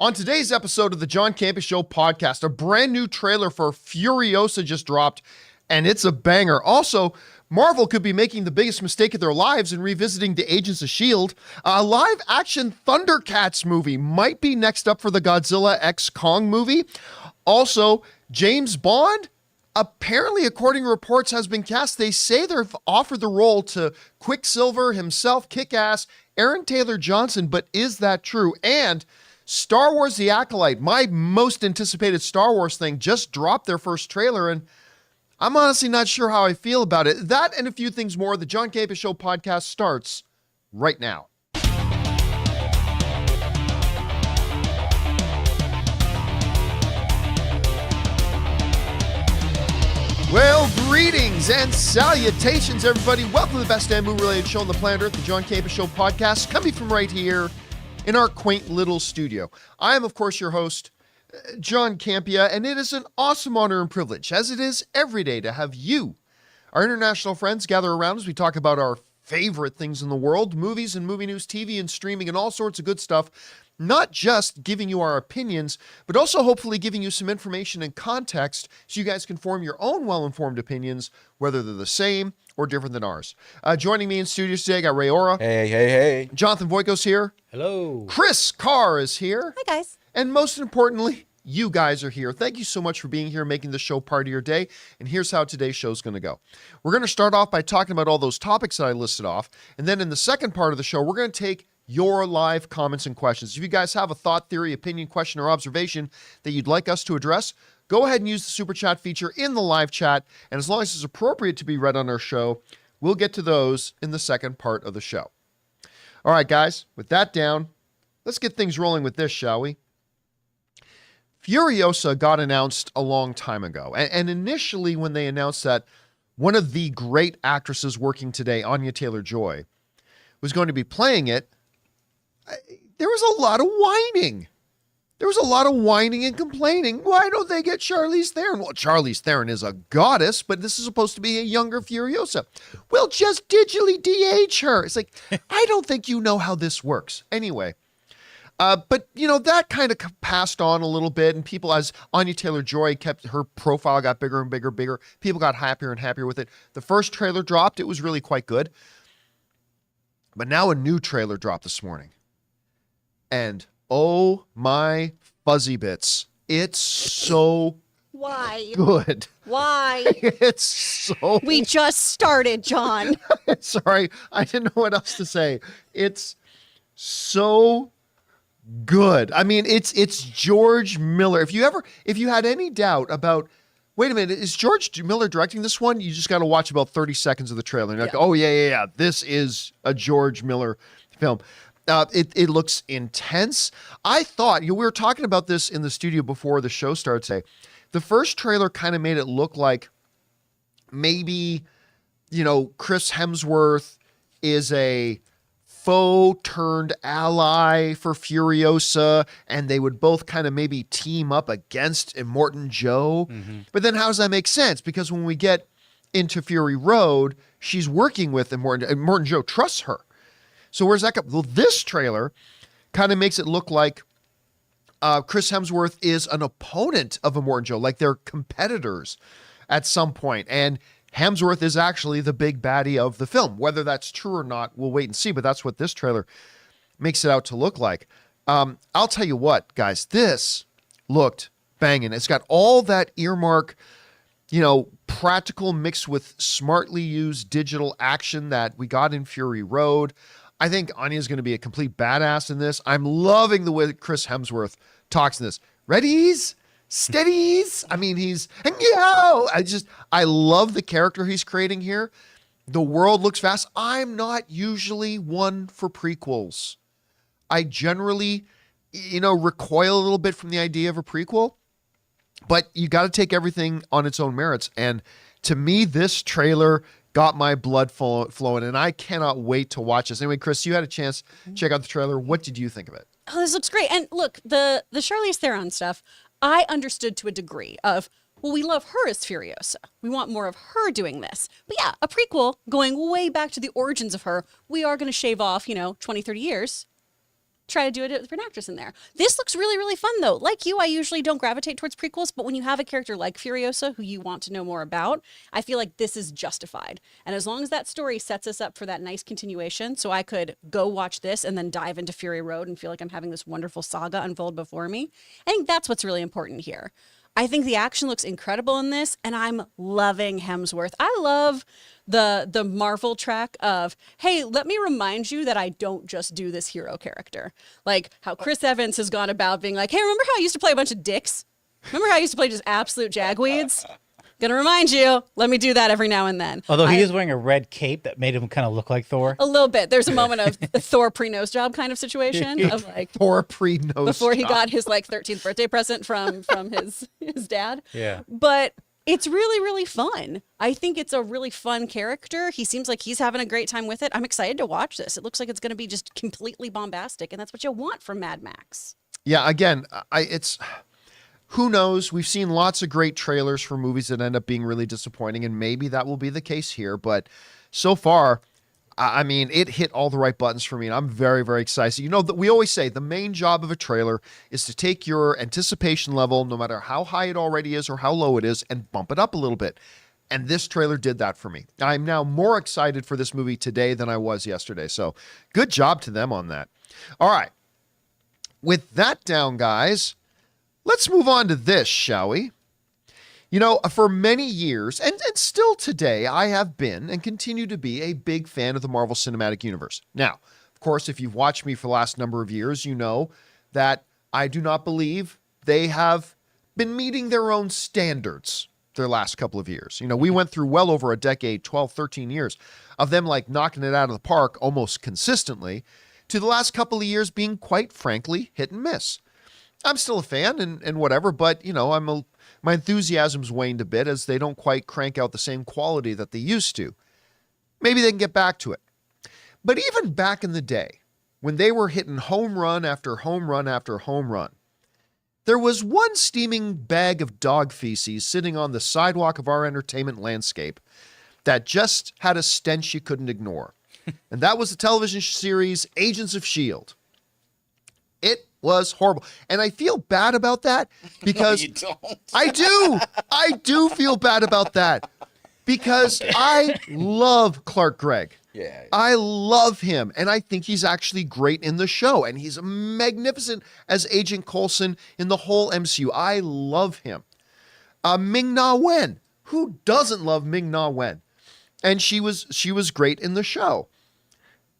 On today's episode of the John Campea Show podcast, a brand new trailer for Furiosa just dropped, and it's a banger. Also, Marvel could be making the biggest mistake of their lives in revisiting the Agents of S.H.I.E.L.D. A live-action Thundercats movie might be next up for the Godzilla x Kong movie. Also, James Bond, apparently, according to reports, has been cast. They say they've offered the role to Quicksilver himself, Kick-Ass, Aaron Taylor Johnson, but is that true? And Star Wars The Acolyte, my most anticipated Star Wars thing, just dropped their first trailer, and I'm honestly not sure how I feel about it. That and a few things more. The John Campea Show podcast starts right now. Well, greetings and salutations, everybody. Welcome to the best damn movie-related show on the planet Earth, the John Campea Show podcast, coming from right here in our quaint little studio. I am, of course, your host, John Campea, and it is an awesome honor and privilege, as it is every day, to have you, our international friends, gather around as we talk about our favorite things in the world, movies and movie news, TV and streaming, and all sorts of good stuff. Not just giving you our opinions, but also hopefully giving you some information and context so you guys can form your own well-informed opinions, whether they're the same or different than ours. Joining me in studio today, I got Ray Ora. Hey. Jonathan Voico's here. Hello. Chris Carr is here. Hi, guys. And most importantly, you guys are here. Thank you so much for being here, making the show part of your day. And here's how today's show is going to go. We're going to start off by talking about all those topics that I listed off. And then in the second part of the show, we're going to take your live comments and questions. If you guys have a thought, theory, opinion, question, or observation that you'd like us to address, go ahead and use the super chat feature in the live chat. And as long as it's appropriate to be read on our show, we'll get to those in the second part of the show. All right, guys, with that down, let's get things rolling with this, shall we? Furiosa got announced a long time ago. And initially, when they announced that one of the great actresses working today, Anya Taylor-Joy, was going to be playing it, there was a lot of whining. There was a lot of whining and complaining. Why don't they get Charlize Theron? Well, Charlize Theron is a goddess, but this is supposed to be a younger Furiosa. Well, just digitally de-age her. It's like, I don't think you know how this works. Anyway, but, you know, that kind of passed on a little bit, and people, as Anya Taylor-Joy kept, her profile got bigger and bigger, people got happier and happier with it. The first trailer dropped. It was really quite good. But now a new trailer dropped this morning. And oh my fuzzy bits, it's so Why? good. Why? It's so... We just started, John. Sorry, I didn't know what else to say. It's so good. I mean, it's George Miller. If you had any doubt about, wait a minute, is George Miller directing this one? You just got to watch about 30 seconds of the trailer. And you're like, oh, yeah. This is a George Miller film. It looks intense. I thought, we were talking about this in the studio before the show started today. The first trailer kind of made it look like maybe, Chris Hemsworth is a foe turned ally for Furiosa, and they would both kind of maybe team up against Immortan Joe. Mm-hmm. But then how does that make sense? Because when we get into Fury Road, she's working with Immortan Joe trusts her. So where's that go? Well, this trailer kind of makes it look like Chris Hemsworth is an opponent of Immortan Joe, like they're competitors at some point. And Hemsworth is actually the big baddie of the film. Whether that's true or not, we'll wait and see, but that's what this trailer makes it out to look like. I'll tell you what, guys, this looked banging. It's got all that earmark, practical mixed with smartly used digital action that we got in Fury Road. I think Anya's going to be a complete badass in this. I'm loving the way Chris Hemsworth talks in this. Readies? Steadies? I mean, I love the character he's creating here. The world looks fast. I'm not usually one for prequels. I generally, recoil a little bit from the idea of a prequel, but you got to take everything on its own merits. And to me, this trailer got my blood flowing, and I cannot wait to watch this. Anyway, Chris, you had a chance to check out the trailer. What did you think of it? Oh, this looks great. And look, the Charlize Theron stuff, I understood to a degree of, well, we love her as Furiosa. We want more of her doing this. But yeah, a prequel going way back to the origins of her. We are going to shave off, 20, 30 years. try to do it with a different actress in there. This looks really, really fun, though. Like you, I usually don't gravitate towards prequels, but when you have a character like Furiosa who you want to know more about, I feel like this is justified. And as long as that story sets us up for that nice continuation, so I could go watch this and then dive into Fury Road and feel like I'm having this wonderful saga unfold before me, I think that's what's really important here. I think the action looks incredible in this, and I'm loving Hemsworth. I love the Marvel track of, hey, let me remind you that I don't just do this hero character. Like how Chris Evans has gone about being like, hey, remember how I used to play a bunch of dicks? Remember how I used to play just absolute jagweeds? Gonna remind you, let me do that every now and then. Although he is wearing a red cape that made him kind of look like Thor. A little bit. There's a moment of a Thor pre-nose job kind of situation of like Thor pre-nose before he job. got his like 13th birthday present from his dad. Yeah. But it's really, really fun. I think it's a really fun character. He seems like he's having a great time with it. I'm excited to watch this. It looks like it's going to be just completely bombastic, and that's what you want from Mad Max. Yeah, again, it's who knows? We've seen lots of great trailers for movies that end up being really disappointing, and maybe that will be the case here. But so far, I mean, it hit all the right buttons for me, and I'm very, very excited. You know, we always say the main job of a trailer is to take your anticipation level, no matter how high it already is or how low it is, and bump it up a little bit. And this trailer did that for me. I'm now more excited for this movie today than I was yesterday. So good job to them on that. All right. With that down, guys, let's move on to this, shall we? You know, for many years, and still today, I have been and continue to be a big fan of the Marvel Cinematic Universe. Now, of course, if you've watched me for the last number of years, you know that I do not believe they have been meeting their own standards their last couple of years. You know, we went through well over a decade, 12, 13 years of them like knocking it out of the park almost consistently, to the last couple of years being quite frankly hit and miss. I'm still a fan and whatever, but you know, my enthusiasm's waned a bit as they don't quite crank out the same quality that they used to. Maybe they can get back to it. But even back in the day, when they were hitting home run after home run after home run, there was one steaming bag of dog feces sitting on the sidewalk of our entertainment landscape that just had a stench you couldn't ignore. And that was the television series Agents of S.H.I.E.L.D. It was horrible. And I feel bad about that because No, you don't. I do feel bad about that because I love Clark Gregg. Yeah. I love him, and I think he's actually great in the show, and he's magnificent as Agent Coulson in the whole MCU. I love him. Ming-Na Wen. Who doesn't love Ming-Na Wen? And she was great in the show.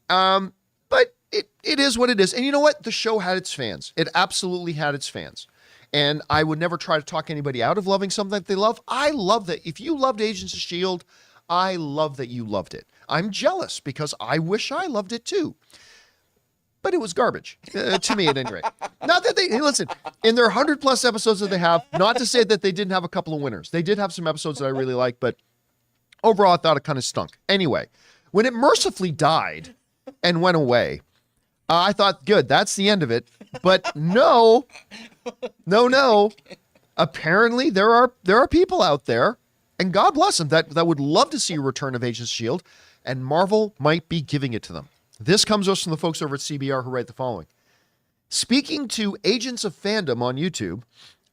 But it is what it is. And you know what? The show had its fans. It absolutely had its fans. And I would never try to talk anybody out of loving something that they love. I love that. If you loved Agents of S.H.I.E.L.D., I love that you loved it. I'm jealous because I wish I loved it too. But it was garbage, to me at any rate. Not that they, listen, in their 100+ episodes that they have, not to say that they didn't have a couple of winners. They did have some episodes that I really liked, but overall I thought it kind of stunk. Anyway, when it mercifully died and went away, I thought, good, that's the end of it. But no. Apparently there are people out there, and God bless them, that would love to see a return of Agents of S.H.I.E.L.D., and Marvel might be giving it to them. This comes to us from the folks over at CBR who write the following. Speaking to Agents of Fandom on YouTube,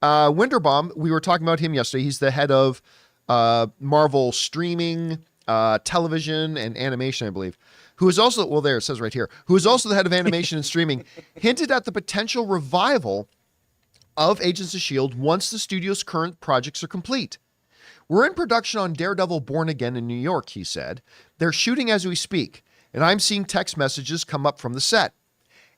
Winterbaum, we were talking about him yesterday. He's the head of Marvel streaming, television, and animation, I believe, who is also, well, there it says right here, who is also the head of animation and streaming, hinted at the potential revival of Agents of S.H.I.E.L.D. once the studio's current projects are complete. We're in production on Daredevil Born Again in New York, he said. They're shooting as we speak, and I'm seeing text messages come up from the set.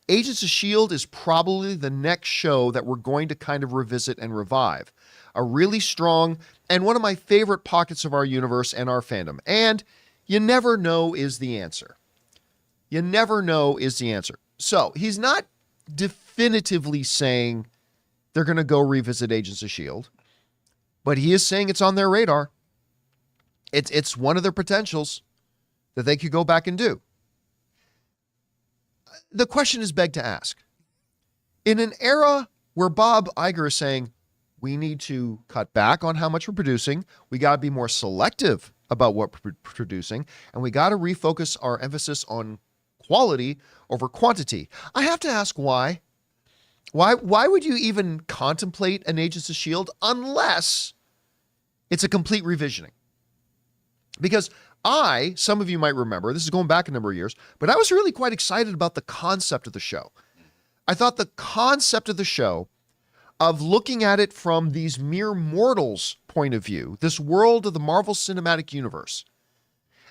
Agents of S.H.I.E.L.D. is probably the next show that we're going to kind of revisit and revive. A really strong and one of my favorite pockets of our universe and our fandom. And you never know is the answer. You never know is the answer. So he's not definitively saying they're going to go revisit Agents of S.H.I.E.L.D., but he is saying it's on their radar. It's one of their potentials that they could go back and do. The question is begged to ask. In an era where Bob Iger is saying, we need to cut back on how much we're producing, we got to be more selective about what we're producing, and we got to refocus our emphasis on quality over quantity. I have to ask why. Why would you even contemplate an Agents of S.H.I.E.L.D. unless it's a complete revisioning? Because some of you might remember, this is going back a number of years, but I was really quite excited about the concept of the show. I thought the concept of the show, of looking at it from these mere mortals' point of view, this world of the Marvel Cinematic Universe,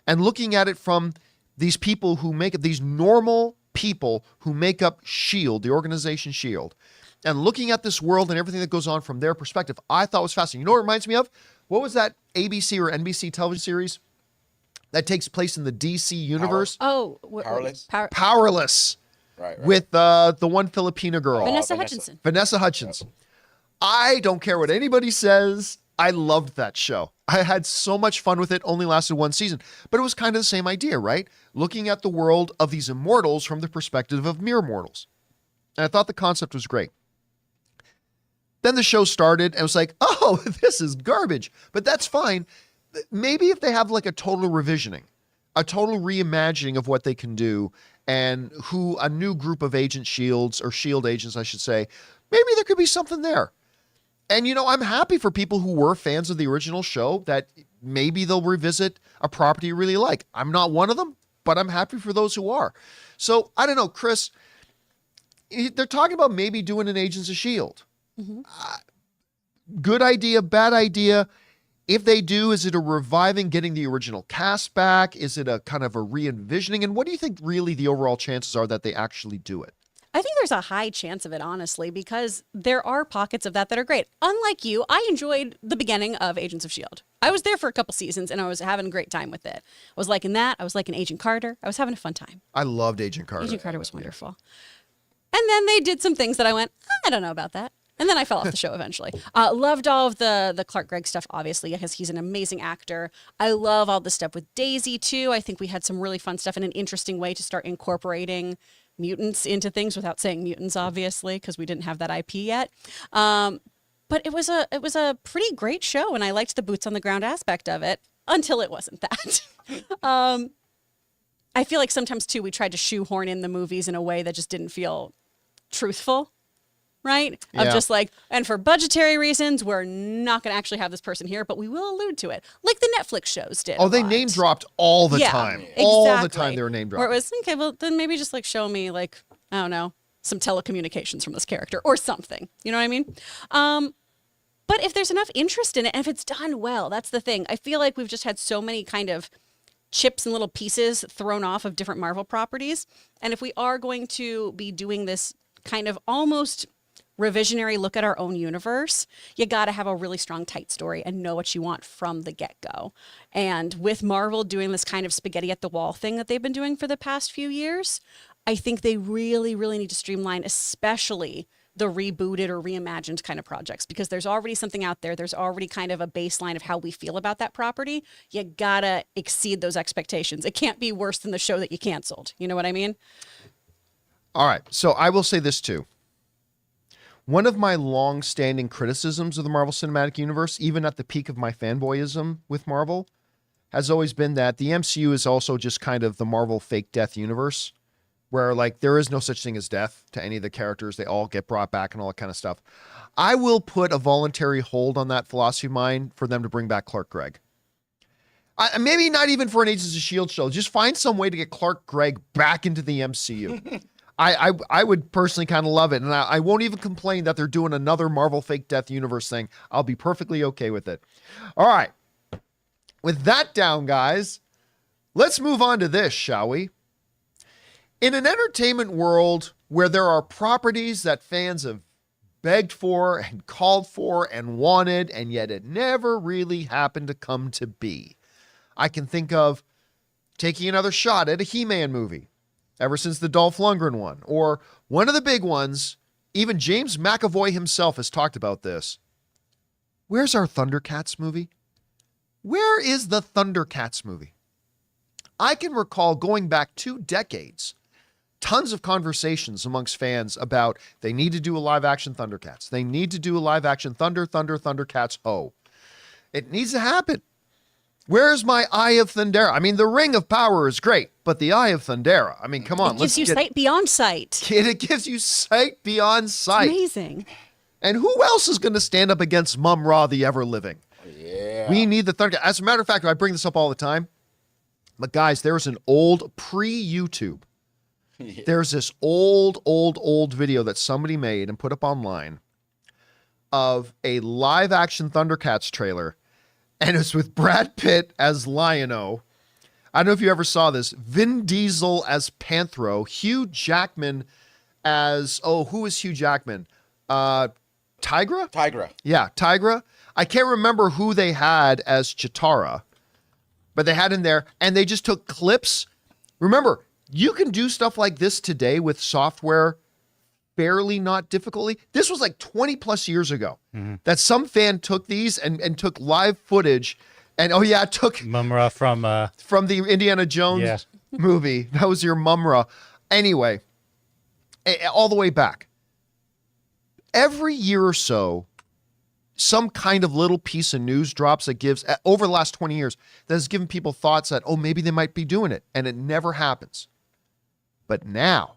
and looking at it from these people who make it, these normal people who make up S.H.I.E.L.D., the organization S.H.I.E.L.D., and looking at this world and everything that goes on from their perspective, I thought was fascinating. You know what it reminds me of? What was that ABC or NBC television series that takes place in the DC universe? Powerless? Powerless. Right. With the one Filipina girl. Vanessa Hutchinson. Vanessa Hutchins. I don't care what anybody says. I loved that show. I had so much fun with it. Only lasted one season. But it was kind of the same idea, right? Looking at the world of these immortals from the perspective of mere mortals. And I thought the concept was great. Then the show started and it was like, oh, this is garbage. But that's fine. Maybe if they have like a total revisioning, a total reimagining of what they can do, and who a new group of agent shields, or S.H.I.E.L.D. agents, I should say, maybe there could be something there. And, I'm happy for people who were fans of the original show that maybe they'll revisit a property you really like. I'm not one of them, but I'm happy for those who are. So, I don't know, Chris, they're talking about maybe doing an Agents of S.H.I.E.L.D. Mm-hmm. Good idea, bad idea. If they do, is it a reviving, getting the original cast back? Is it a kind of a re-envisioning? And what do you think really the overall chances are that they actually do it? I think there's a high chance of it, honestly, because there are pockets of that are great. Unlike you, I enjoyed the beginning of Agents of S.H.I.E.L.D. I was there for a couple seasons, and I was having a great time with it. I was liking that. I was liking Agent Carter. I was having a fun time. I loved Agent Carter. Agent Carter was wonderful. And then they did some things that I went, I don't know about that. And then I fell off the show eventually. Loved all of the Clark Gregg stuff, obviously, because he's an amazing actor. I love all the stuff with Daisy, too. I think we had some really fun stuff and an interesting way to start incorporating mutants into things without saying mutants, obviously, because we didn't have that IP yet. But it was a pretty great show, and I liked the boots on the ground aspect of it until it wasn't that. I feel like sometimes, too, we tried to shoehorn in the movies in a way that just didn't feel truthful. Right? Yeah. Of just like, and for budgetary reasons, we're not going to actually have this person here, but we will allude to it. Like the Netflix shows did. Oh, they name dropped all the time. Exactly. All the time they were name dropped. Where it was, okay, well, then maybe just like show me like, I don't know, some telecommunications from this character or something. You know what I mean? But if there's enough interest in it, and if it's done well, that's the thing. I feel like we've just had so many kind of chips and little pieces thrown off of different Marvel properties. And if we are going to be doing this kind of almost revisionary look at our own universe, you got to have a really strong, tight story and know what you want from the get-go. And with Marvel doing this kind of spaghetti at the wall thing that they've been doing for the past few years, I think they really, really need to streamline, especially the rebooted or reimagined kind of projects, because there's already something out there. There's already kind of a baseline of how we feel about that property. You got to exceed those expectations. It can't be worse than the show that you canceled. You know what I mean? All right. So I will say this too. One of my long-standing criticisms of the Marvel Cinematic Universe, even at the peak of my fanboyism with Marvel, has always been that the MCU is also just kind of the Marvel fake death universe, where like there is no such thing as death to any of the characters. They all get brought back and all that kind of stuff. I will put a voluntary hold on that philosophy of mine for them to bring back Clark Gregg. Maybe not even for an Agents of S.H.I.E.L.D. show. Just find some way to get Clark Gregg back into the MCU. I would personally kind of love it. And I won't even complain that they're doing another Marvel fake death universe thing. I'll be perfectly okay with it. All right. With that down, guys, let's move on to this, shall we? In an entertainment world where there are properties that fans have begged for and called for and wanted, and yet it never really happened to come to be, I can think of taking another shot at a He-Man movie. Ever since the Dolph Lundgren one, or one of the big ones, even James McAvoy himself has talked about this. Where's our Thundercats movie? Where is the Thundercats movie? I can recall going back 2 decades, tons of conversations amongst fans about they need to do a live action Thundercats. They need to do a live action Thundercats Ho. It needs to happen. Where's my Eye of Thundera? I mean, the Ring of Power is great, but the Eye of Thundera, I mean, come on. It gives you sight beyond sight. It gives you sight beyond sight. Amazing. And who else is going to stand up against Mum-Ra, the ever-living? Yeah. We need the Thundercats. As a matter of fact, I bring this up all the time. But guys, there's an old pre-YouTube. Yeah. There's this old video that somebody made and put up online of a live-action Thundercats trailer. And it's with Brad Pitt as Lion-O. I don't know if you ever saw this. Vin Diesel as Panthro. Hugh Jackman as... Oh, who is Hugh Jackman? Tigra? Tigra. Yeah, Tigra. I can't remember who they had as Chitara, but they had in there, and they just took clips. Remember, you can do stuff like this today with software fairly not difficultly. This was like 20 plus years ago that some fan took these and took live footage, and took Mum-Ra from the Indiana Jones movie. That was your Mum-Ra. Anyway, all the way back. Every year or so, some kind of little piece of news drops that gives, over the last 20 years, that has given people thoughts that, oh, maybe they might be doing it. And it never happens. But now,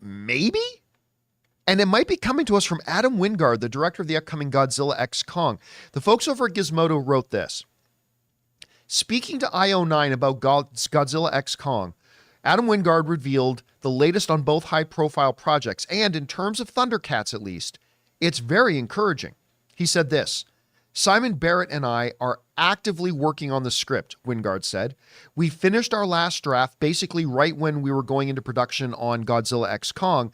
maybe? And it might be coming to us from Adam Wingard, the director of the upcoming Godzilla X Kong. The folks over at Gizmodo wrote this. Speaking to IO9 about Godzilla X Kong, Adam Wingard revealed the latest on both high-profile projects, and in terms of Thundercats at least, it's very encouraging. He said this, Simon Barrett and I are actively working on the script, Wingard said. We finished our last draft basically right when we were going into production on Godzilla X Kong,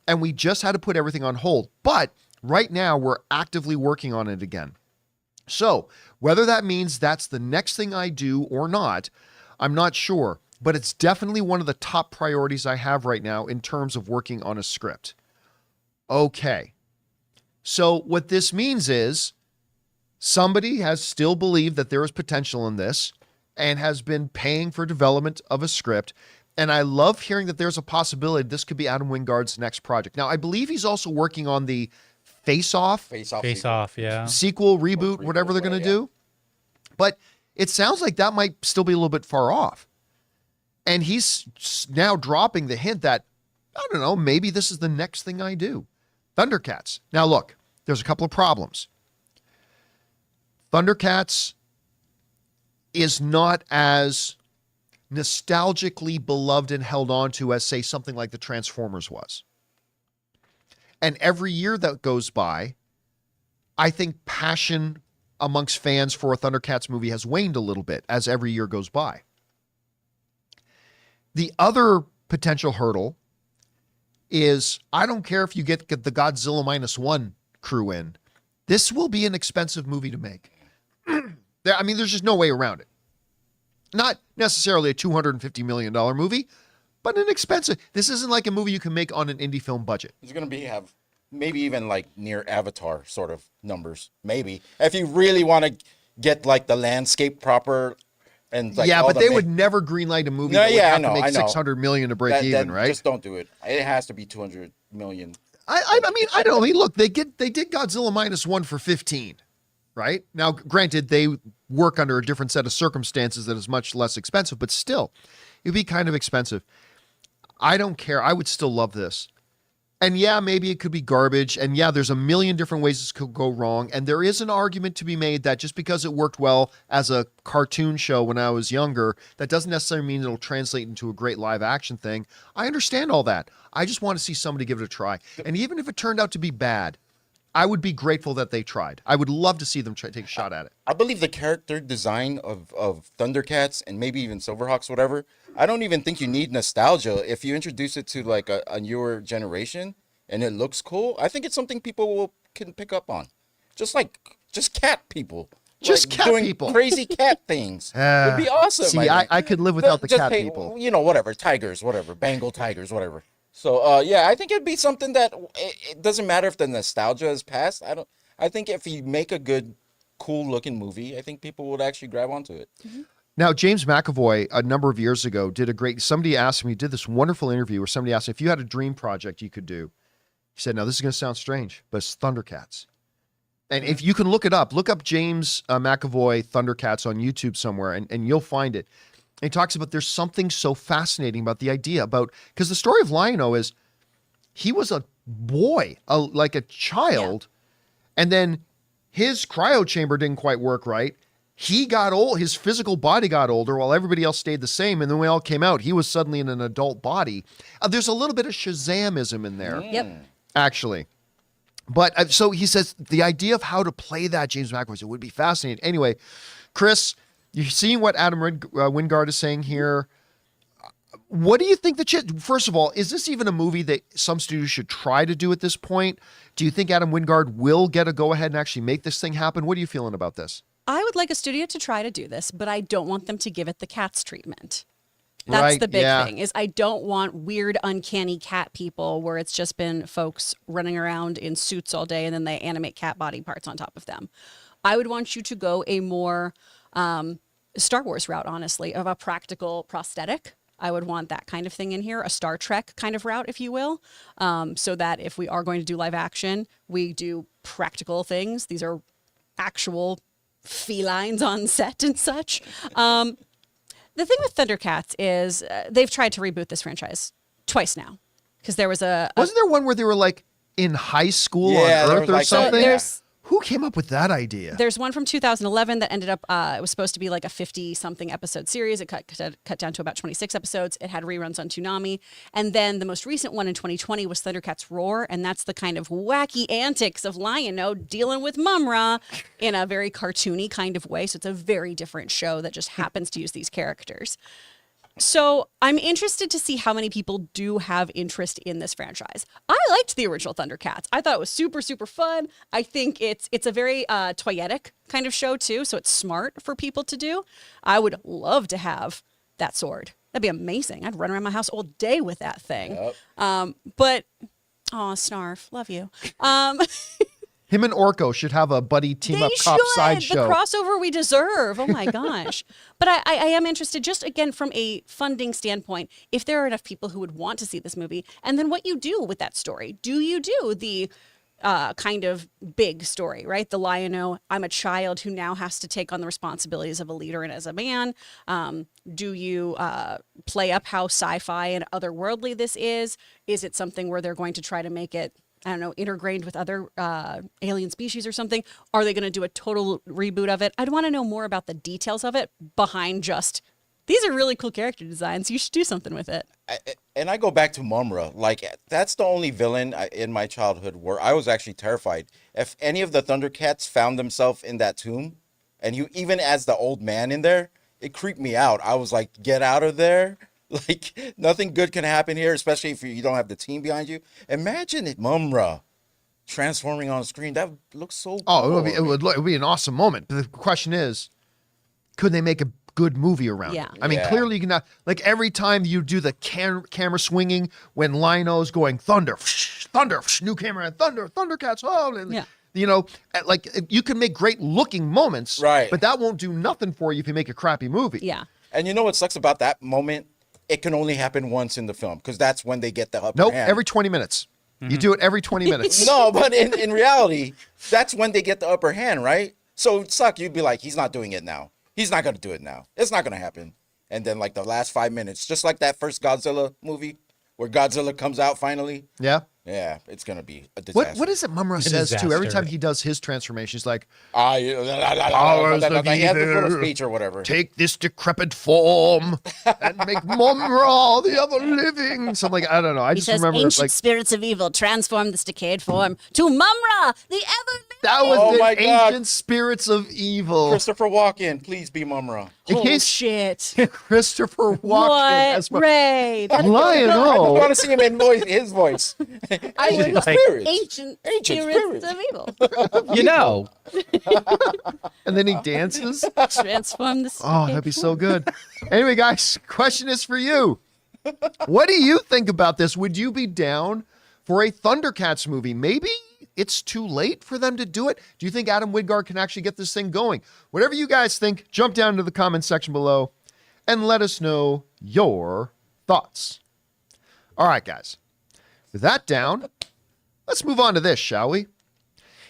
and we just had to put everything on hold. But right now, we're actively working on it again. So, whether that means that's the next thing I do or not, I'm not sure. But it's definitely one of the top priorities I have right now in terms of working on a script. Okay. So what this means is somebody has still believed that there is potential in this and has been paying for development of a script. And I love hearing that there's a possibility this could be Adam Wingard's next project. Now, I believe he's also working on the Face Off yeah. sequel, reboot, whatever they're going to do. But it sounds like that might still be a little bit far off. And he's now dropping the hint that, I don't know, maybe this is the next thing I do. Thundercats. Now, look, there's a couple of problems. Thundercats is not as nostalgically beloved and held on to as, say, something like the Transformers was. And every year that goes by, I think passion amongst fans for a Thundercats movie has waned a little bit as every year goes by. The other potential hurdle is, I don't care if you get the Godzilla -1 crew in, this will be an expensive movie to make. I mean, there's just no way around it. Not necessarily a $250 million movie, but an expensive. This isn't like a movie you can make on an indie film budget. It's going to have maybe even like near Avatar sort of numbers. Maybe. If you really want to get like the landscape proper. And like but they would never greenlight a movie that would have to make $600 million to break even, right? Just don't do it. It has to be $200 million. I mean, I don't know. I mean, look, they did Godzilla -1 for 15, right? Now, granted, they work under a different set of circumstances that is much less expensive, but still, it'd be kind of expensive. I don't care. I would still love this. And yeah, maybe it could be garbage. And yeah, there's a million different ways this could go wrong. And there is an argument to be made that just because it worked well as a cartoon show when I was younger, that doesn't necessarily mean it'll translate into a great live action thing. I understand all that. I just want to see somebody give it a try. And even if it turned out to be bad, I would be grateful that they tried. I would love to see them take a shot at it. I believe the character design of Thundercats and maybe even Silverhawks, whatever, I don't even think you need nostalgia. If you introduce it to like a newer generation and it looks cool, I think it's something people can pick up on. Just cat people. Just like cat doing people. Crazy cat things. It'd be awesome. See, I could live without the cat people. You know, whatever. Tigers, whatever. Bengal tigers, whatever. So, yeah, I think it'd be something that it doesn't matter if the nostalgia has passed. I think if you make a good, cool-looking movie, I think people would actually grab onto it. Mm-hmm. Now, James McAvoy, a number of years ago, somebody asked me, did this wonderful interview where somebody asked if you had a dream project you could do. He said, now this is going to sound strange, but it's Thundercats. And if you can look it up, look up James McAvoy Thundercats on YouTube somewhere, and you'll find it. And he talks about there's something so fascinating about the idea about, because the story of Lion-O is he was a boy, like a child, and then his cryo chamber didn't quite work right. He got old, his physical body got older while everybody else stayed the same. And then when we all came out, he was suddenly in an adult body. There's a little bit of Shazamism in there. Yep. Actually. But so he says the idea of how to play that, James McAvoy, it would be fascinating. Anyway, Chris, you're seeing what Adam Wingard is saying here. What do you think first of all, is this even a movie that some studios should try to do at this point? Do you think Adam Wingard will get a go ahead and actually make this thing happen? What are you feeling about this? I would like a studio to try to do this, but I don't want them to give it the Cats treatment. That's Right, the big yeah. thing, is I don't want weird, uncanny cat people where it's just been folks running around in suits all day and then they animate cat body parts on top of them. I would want you to go a more Star Wars route, honestly, of a practical prosthetic. I would want that kind of thing in here, a Star Trek kind of route, if you will, so that if we are going to do live action, we do practical things. These are actual felines on set and such. The thing with Thundercats is they've tried to reboot this franchise twice now, because there was Wasn't there one where they were like in high school Yeah, on there Earth was or like that. something? there's Who came up with that idea? There's one from 2011 that ended up, it was supposed to be like a 50-something episode series. It cut down to about 26 episodes. It had reruns on Toonami. And then the most recent one in 2020 was Thundercats Roar, and that's the kind of wacky antics of Lion-O dealing with Mum-Ra in a very cartoony kind of way. So it's a very different show that just happens to use these characters. So I'm interested to see how many people do have interest in this franchise. I liked the original Thundercats. I thought it was super, super fun. I think it's a very toyetic kind of show too, so it's smart for people to do. I would love to have that sword. That'd be amazing. I'd run around my house all day with that thing. Yep. But, aw, Snarf, love you. Him and Orko should have a buddy team up cop sideshow. The crossover we deserve. Oh my gosh. But I am interested, just again from a funding standpoint, if there are enough people who would want to see this movie, and then what you do with that story. Do you do the kind of big story, right? The Lion-O, I'm a child who now has to take on the responsibilities of a leader and as a man. Do you play up how sci-fi and otherworldly this is? Is it something where they're going to try to make it, I don't know, intergrained with other alien species or something? Are they going to do a total reboot of it? I'd want to know more about the details of it behind just, these are really cool character designs. You should do something with it. And I go back to Mum-Ra. Like, that's the only villain in my childhood where I was actually terrified. If any of the Thundercats found themselves in that tomb, and you, even as the old man in there, it creeped me out. I was like, get out of there. Like, nothing good can happen here, especially if you don't have the team behind you. Imagine it, Mum-Ra transforming on screen. That looks so Oh, cool. it would be an awesome moment. But the question is, could they make a good movie around Yeah. it? I mean, Yeah. clearly you cannot, like every time you do the camera swinging when Lion-O's going thunder, thunder, new camera, and thunder, Thundercats, oh, and, Yeah. you know, like you can make great looking moments, Right. but that won't do nothing for you if you make a crappy movie. Yeah. And you know what sucks about that moment? It can only happen once in the film, because that's when they get the upper Nope, hand. every 20 minutes. You do it every 20 minutes. No, but in reality, that's when they get the upper hand, right? So it suck. You'd be like, he's not doing it now. He's not going to do it now. It's not going to happen. And then like the last 5 minutes, just like that first Godzilla movie where Godzilla comes out finally. Yeah. Yeah, it's going to be a disaster. What is it Mum-Ra says too? Every disaster. time he does his transformation, he's like, He has the little speech or whatever. take this decrepit form and make Mum-Ra the ever living. Something like, I don't know. I He just says, remember ancient like spirits of evil transform this decayed form to Mum-Ra, the ever that was Oh the my God. ancient spirits of evil. Christopher Walken, please be Mum-Ra. In Oh, case shit. Christopher Walken What? as well. Ray. That is I just Lion-O. want to see him in his voice. I would Like- Spirits. ancient Ancient spirits spirits. of evil. You know, And then he dances. Transform this. Oh, that'd be so good. Anyway, guys, question is for you. What do you think about this? Would you be down for a Thundercats movie? Maybe it's too late for them to do it. Do you think Adam Wingard can actually get this thing going? Whatever you guys think, jump down into the comment section below and let us know your thoughts. All right, guys. With that down, let's move on to this, shall we?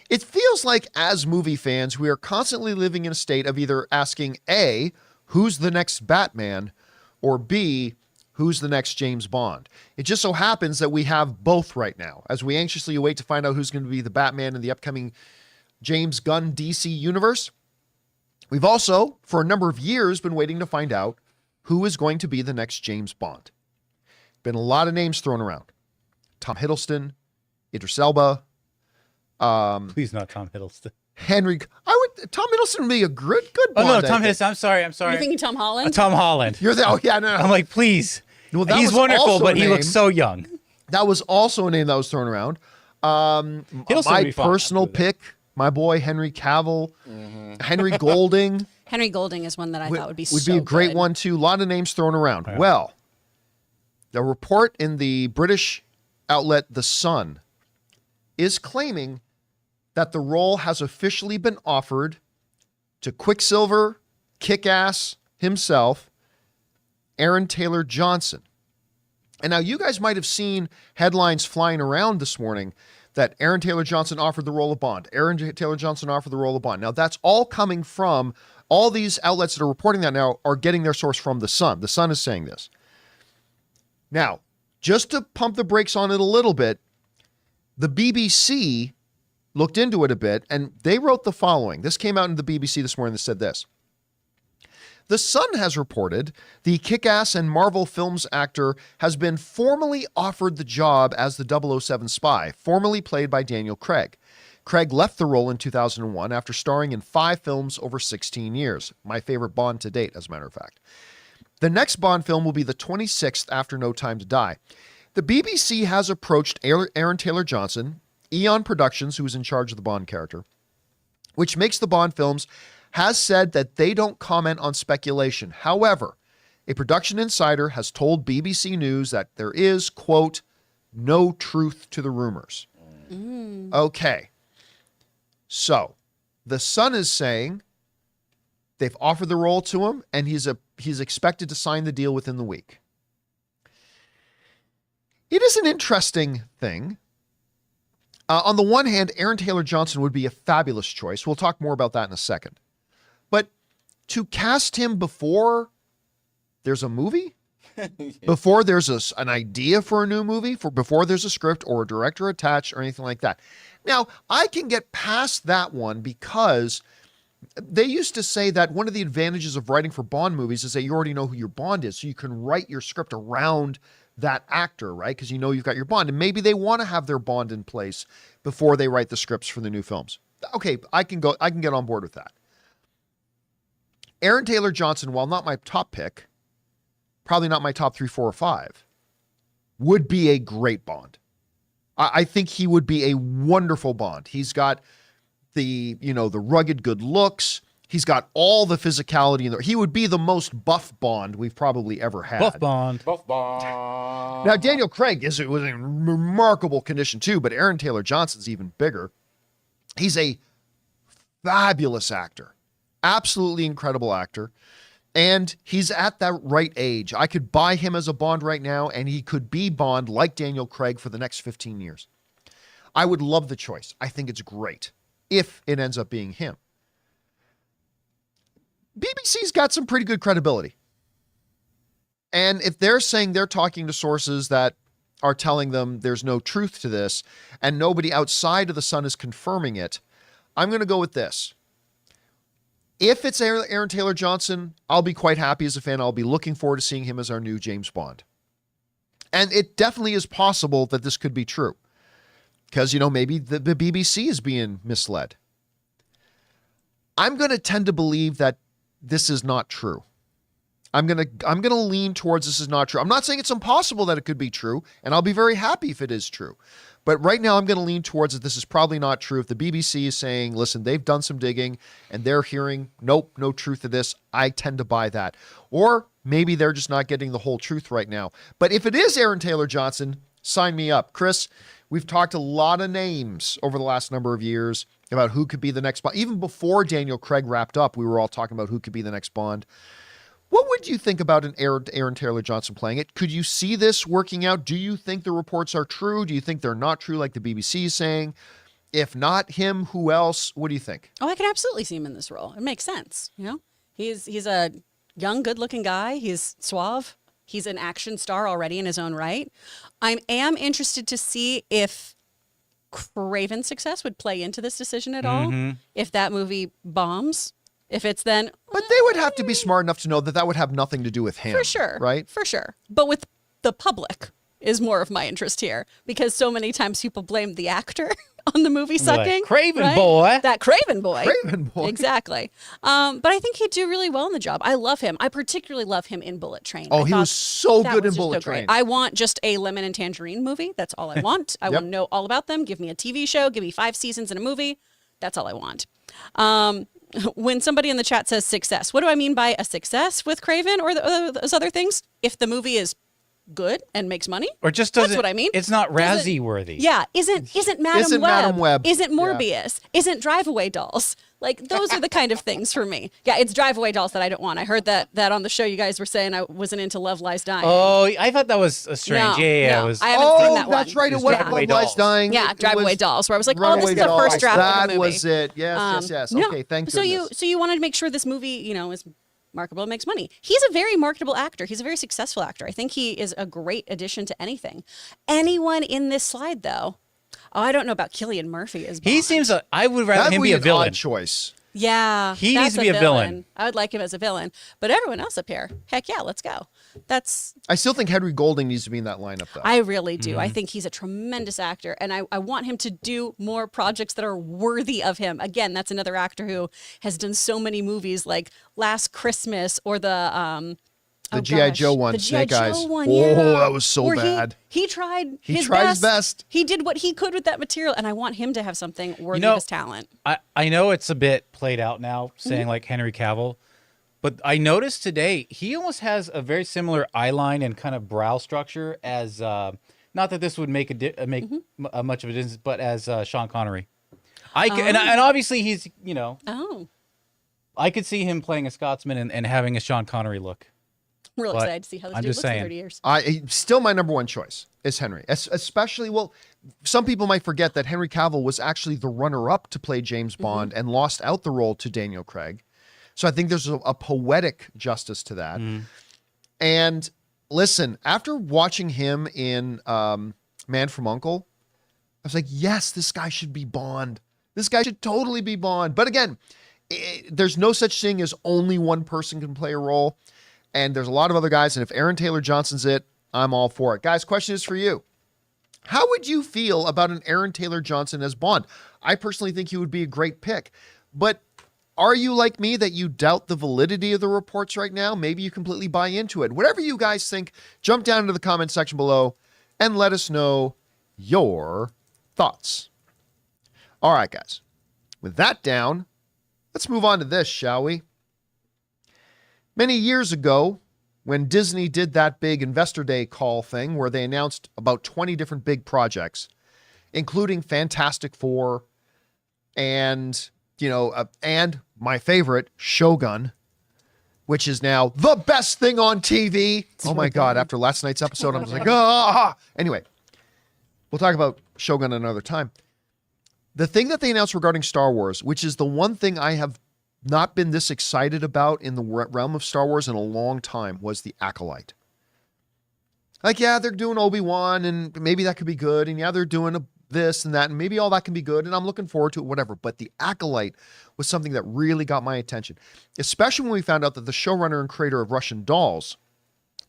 It feels like as movie fans, we are constantly living in a state of either asking A, who's the next Batman, or B, who's the next James Bond. It just so happens that we have both right now, as we anxiously await to find out who's going to be the Batman in the upcoming James Gunn DC universe. We've also, for a number of years, been waiting to find out who is going to be the next James Bond. Been a lot of names thrown around. Tom Hiddleston, Idris Elba, Please not Tom Hiddleston. Tom Hiddleston would be a good Oh Bond. no, Tom Hiddleston. I'm sorry. You're thinking Tom Holland? Tom Holland. Oh yeah, no. I'm like, please. Well, that He's was wonderful, also but a he looks name. so young. That was also a name that was thrown around. Hiddleston would My be fun. personal pick, my boy Henry Cavill, Henry Golding Henry Golding is one that I thought would be would so be a great good. one too. A lot of names thrown around. Yeah. Well, the report in the British outlet The Sun is claiming that the role has officially been offered to Quicksilver, Kick-Ass himself, Aaron Taylor Johnson. And now you guys might have seen headlines flying around this morning that Aaron Taylor Johnson offered the role of Bond. Aaron Taylor Johnson offered the role of Bond. Now that's all coming from all these outlets that are reporting that now are getting their source from The Sun. The Sun is saying this. Now, just to pump the brakes on it a little bit, the BBC looked into it a bit, and they wrote the following. This came out in the BBC this morning that said this. The Sun has reported the Kick-Ass and Marvel Films actor has been formally offered the job as the 007 spy, formerly played by Daniel Craig. Craig left the role in 2001 after starring in 5 films over 16 years. My favorite Bond to date, as a matter of fact. The next Bond film will be the 26th after No Time to Die. The BBC has approached Aaron Taylor Johnson, Eon Productions, who is in charge of the Bond character, which makes the Bond films, has said that they don't comment on speculation. However, a production insider has told BBC News that there is, quote, no truth to the rumors. Okay. So, The Sun is saying they've offered the role to him, and he's expected to sign the deal within the week. It is an interesting thing. On the one hand, Aaron Taylor Johnson would be a fabulous choice. We'll talk more about that in a second. But to cast him before there's a movie, before there's an idea for a new movie, before there's a script or a director attached or anything like that. Now, I can get past that one because they used to say that one of the advantages of writing for Bond movies is that you already know who your Bond is, so you can write your script around that actor, right? Because you know you've got your Bond, and maybe they want to have their Bond in place before they write the scripts for the new films. Okay, I can get on board with that. Aaron Taylor Johnson, while not my top pick, probably not my top 3, 4, or 5, would be a great Bond. I think he would be a wonderful Bond. He's got the rugged good looks. He's got all the physicality in there. He would be the most buff Bond we've probably ever had. Buff Bond. Buff Bond. Now, Daniel Craig was in remarkable condition too, but Aaron Taylor Johnson's even bigger. He's a fabulous actor. Absolutely incredible actor. And he's at that right age. I could buy him as a Bond right now, and he could be Bond like Daniel Craig for the next 15 years. I would love the choice. I think it's great if it ends up being him. BBC's got some pretty good credibility. And if they're saying they're talking to sources that are telling them there's no truth to this, and nobody outside of The Sun is confirming it, I'm going to go with this. If it's Aaron Taylor Johnson, I'll be quite happy as a fan. I'll be looking forward to seeing him as our new James Bond. And it definitely is possible that this could be true. Because, maybe the BBC is being misled. I'm going to tend to believe that this is not true. I'm going to lean towards this is not true. I'm not saying it's impossible that it could be true, and I'll be very happy if it is true. But right now I'm going to lean towards that this is probably not true. If the BBC is saying, listen, they've done some digging and they're hearing, nope, no truth to this, I tend to buy that. Or maybe they're just not getting the whole truth right now. But if it is Aaron Taylor Johnson, sign me up. Chris, we've talked a lot of names over the last number of years about who could be the next Bond. Even before Daniel Craig wrapped up, we were all talking about who could be the next Bond. What would you think about an Aaron Taylor Johnson playing it? Could you see this working out? Do you think the reports are true? Do you think they're not true like the BBC is saying? If not him, who else? What do you think? Oh, I can absolutely see him in this role. It makes sense. You know, he's a young, good-looking guy. He's suave. He's an action star already in his own right. I am interested to see if Craven's success would play into this decision at all. If that movie bombs, if it's then. But they would have to be smart enough to know that that would have nothing to do with him. For sure. Right? For ssure. But with the public is more of my interest here because so many times people blame the actor on the movie sucking. Craven right? boy. That Craven boy. Craven boy. Exactly. But I think he'd do really well in the job. I love him. I particularly love him in Bullet Train. Oh, I he thought was so that good was in just Bullet so great. Train. I want just a lemon and tangerine movie. That's all I want. I want to know all about them. Give me a TV show. Give me 5 seasons in a movie. That's all I want. When somebody in the chat says success, what do I mean by a success with Craven or those other things? If the movie is good and makes money, Or just doesn't. that's what I mean. It's not Doesn't- Razzie worthy. Yeah, isn't Madam Isn't Web? Madam Web. Isn't Yeah. Morbius? Isn't Drive Away Dolls? Like those are the kind of things for me. Yeah, it's Drive Away Dolls that I don't want. I heard that on the show you guys were saying I wasn't into Love Lies Dying. Oh, I thought that was a strange. No, yeah. no, It was. I haven't seen Oh, that that's one. right. It It's was Drive Away Love Lies Dolls. Dying. Yeah, It Drive was Away Dolls. Where I was like, oh, Runaway this is the Dolls. first draft That of the movie. was it. Yes. No. Okay, thank so goodness. you wanted to make sure this movie, is marketable and makes money. He's a very marketable actor. He's a very successful actor. I think he is a great addition to anything. Anyone in this slide, though, I don't know about Cillian Murphy as Bond. He seems. I would rather That him would be a an villain. odd choice. Yeah, He that's needs to be a villain. I would like him as a villain. But everyone else up here, heck yeah, let's go. I still think Henry Golding needs to be in that lineup, though. I really do. I think he's a tremendous actor, and I want him to do more projects that are worthy of him. Again, that's another actor who has done so many movies like Last Christmas or the G.I. Joe one, the Snake G.I. Eyes. Joe one, Oh, yeah. that was so Where bad. He tried He his tried best. his best. He did what he could with that material, and I want him to have something worthy of his talent. I know it's a bit played out now, Mm-hmm. saying like Henry Cavill, but I noticed today he almost has a very similar eye line and kind of brow structure as not that this would make much of a difference, but as Sean Connery. And obviously he's Oh, I could see him playing a Scotsman and having a Sean Connery look. I'm real But excited to see how this I'm dude just looks in saying. 30 years. Still my number one choice is Henry. Especially, well, some people might forget that Henry Cavill was actually the runner-up to play James Bond and lost out the role to Daniel Craig. So I think there's a poetic justice to that. And listen, after watching him in Man from U.N.C.L.E., I was like, yes, this guy should be Bond. This guy should totally be Bond. But again, there's no such thing as only one person can play a role. And there's a lot of other guys. And if Aaron Taylor Johnson's it, I'm all for it. Guys, question is for you. How would you feel about an Aaron Taylor Johnson as Bond? I personally think he would be a great pick. But are you like me that you doubt the validity of the reports right now? Maybe you completely buy into it. Whatever you guys think, jump down into the comment section below and let us know your thoughts. All right, guys. With that down, let's move on to this, shall we? Many years ago, when Disney did that big Investor Day call thing where they announced about 20 different big projects, including Fantastic Four and, and my favorite, Shogun, which is now the best thing on TV. Oh my God, after last night's episode, I was like, ah. Anyway, we'll talk about Shogun another time. The thing that they announced regarding Star Wars, which is the one thing I have not been this excited about in the realm of Star Wars in a long time, was the Acolyte. Like, yeah, they're doing Obi-Wan and maybe that could be good. And yeah, they're doing this and that, and maybe all that can be good. And I'm looking forward to it, whatever. But the Acolyte was something that really got my attention, especially when we found out that the showrunner and creator of Russian Dolls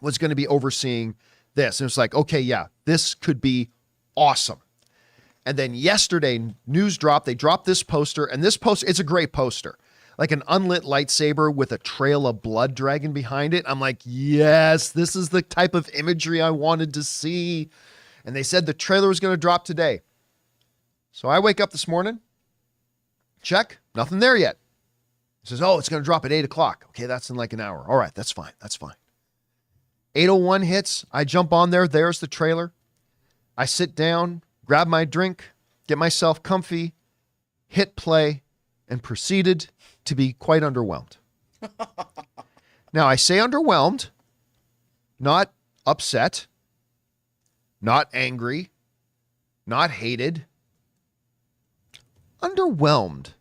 was going to be overseeing this. And it's like, okay, yeah, this could be awesome. And then yesterday, news dropped. They dropped this poster, and this poster, it's a great poster. Like an unlit lightsaber with a trail of blood dragging behind it. I'm like, yes, this is the type of imagery I wanted to see. And they said the trailer was going to drop today. So I wake up this morning, check, nothing there yet. It says, oh, it's going to drop at 8 o'clock. Okay, that's in like an hour. All right, that's fine. 8:01 hits. I jump on there. There's the trailer. I sit down, grab my drink, get myself comfy, hit play, and proceeded to be quite underwhelmed. Now, I say underwhelmed, not upset, not angry, not hated. underwhelmed.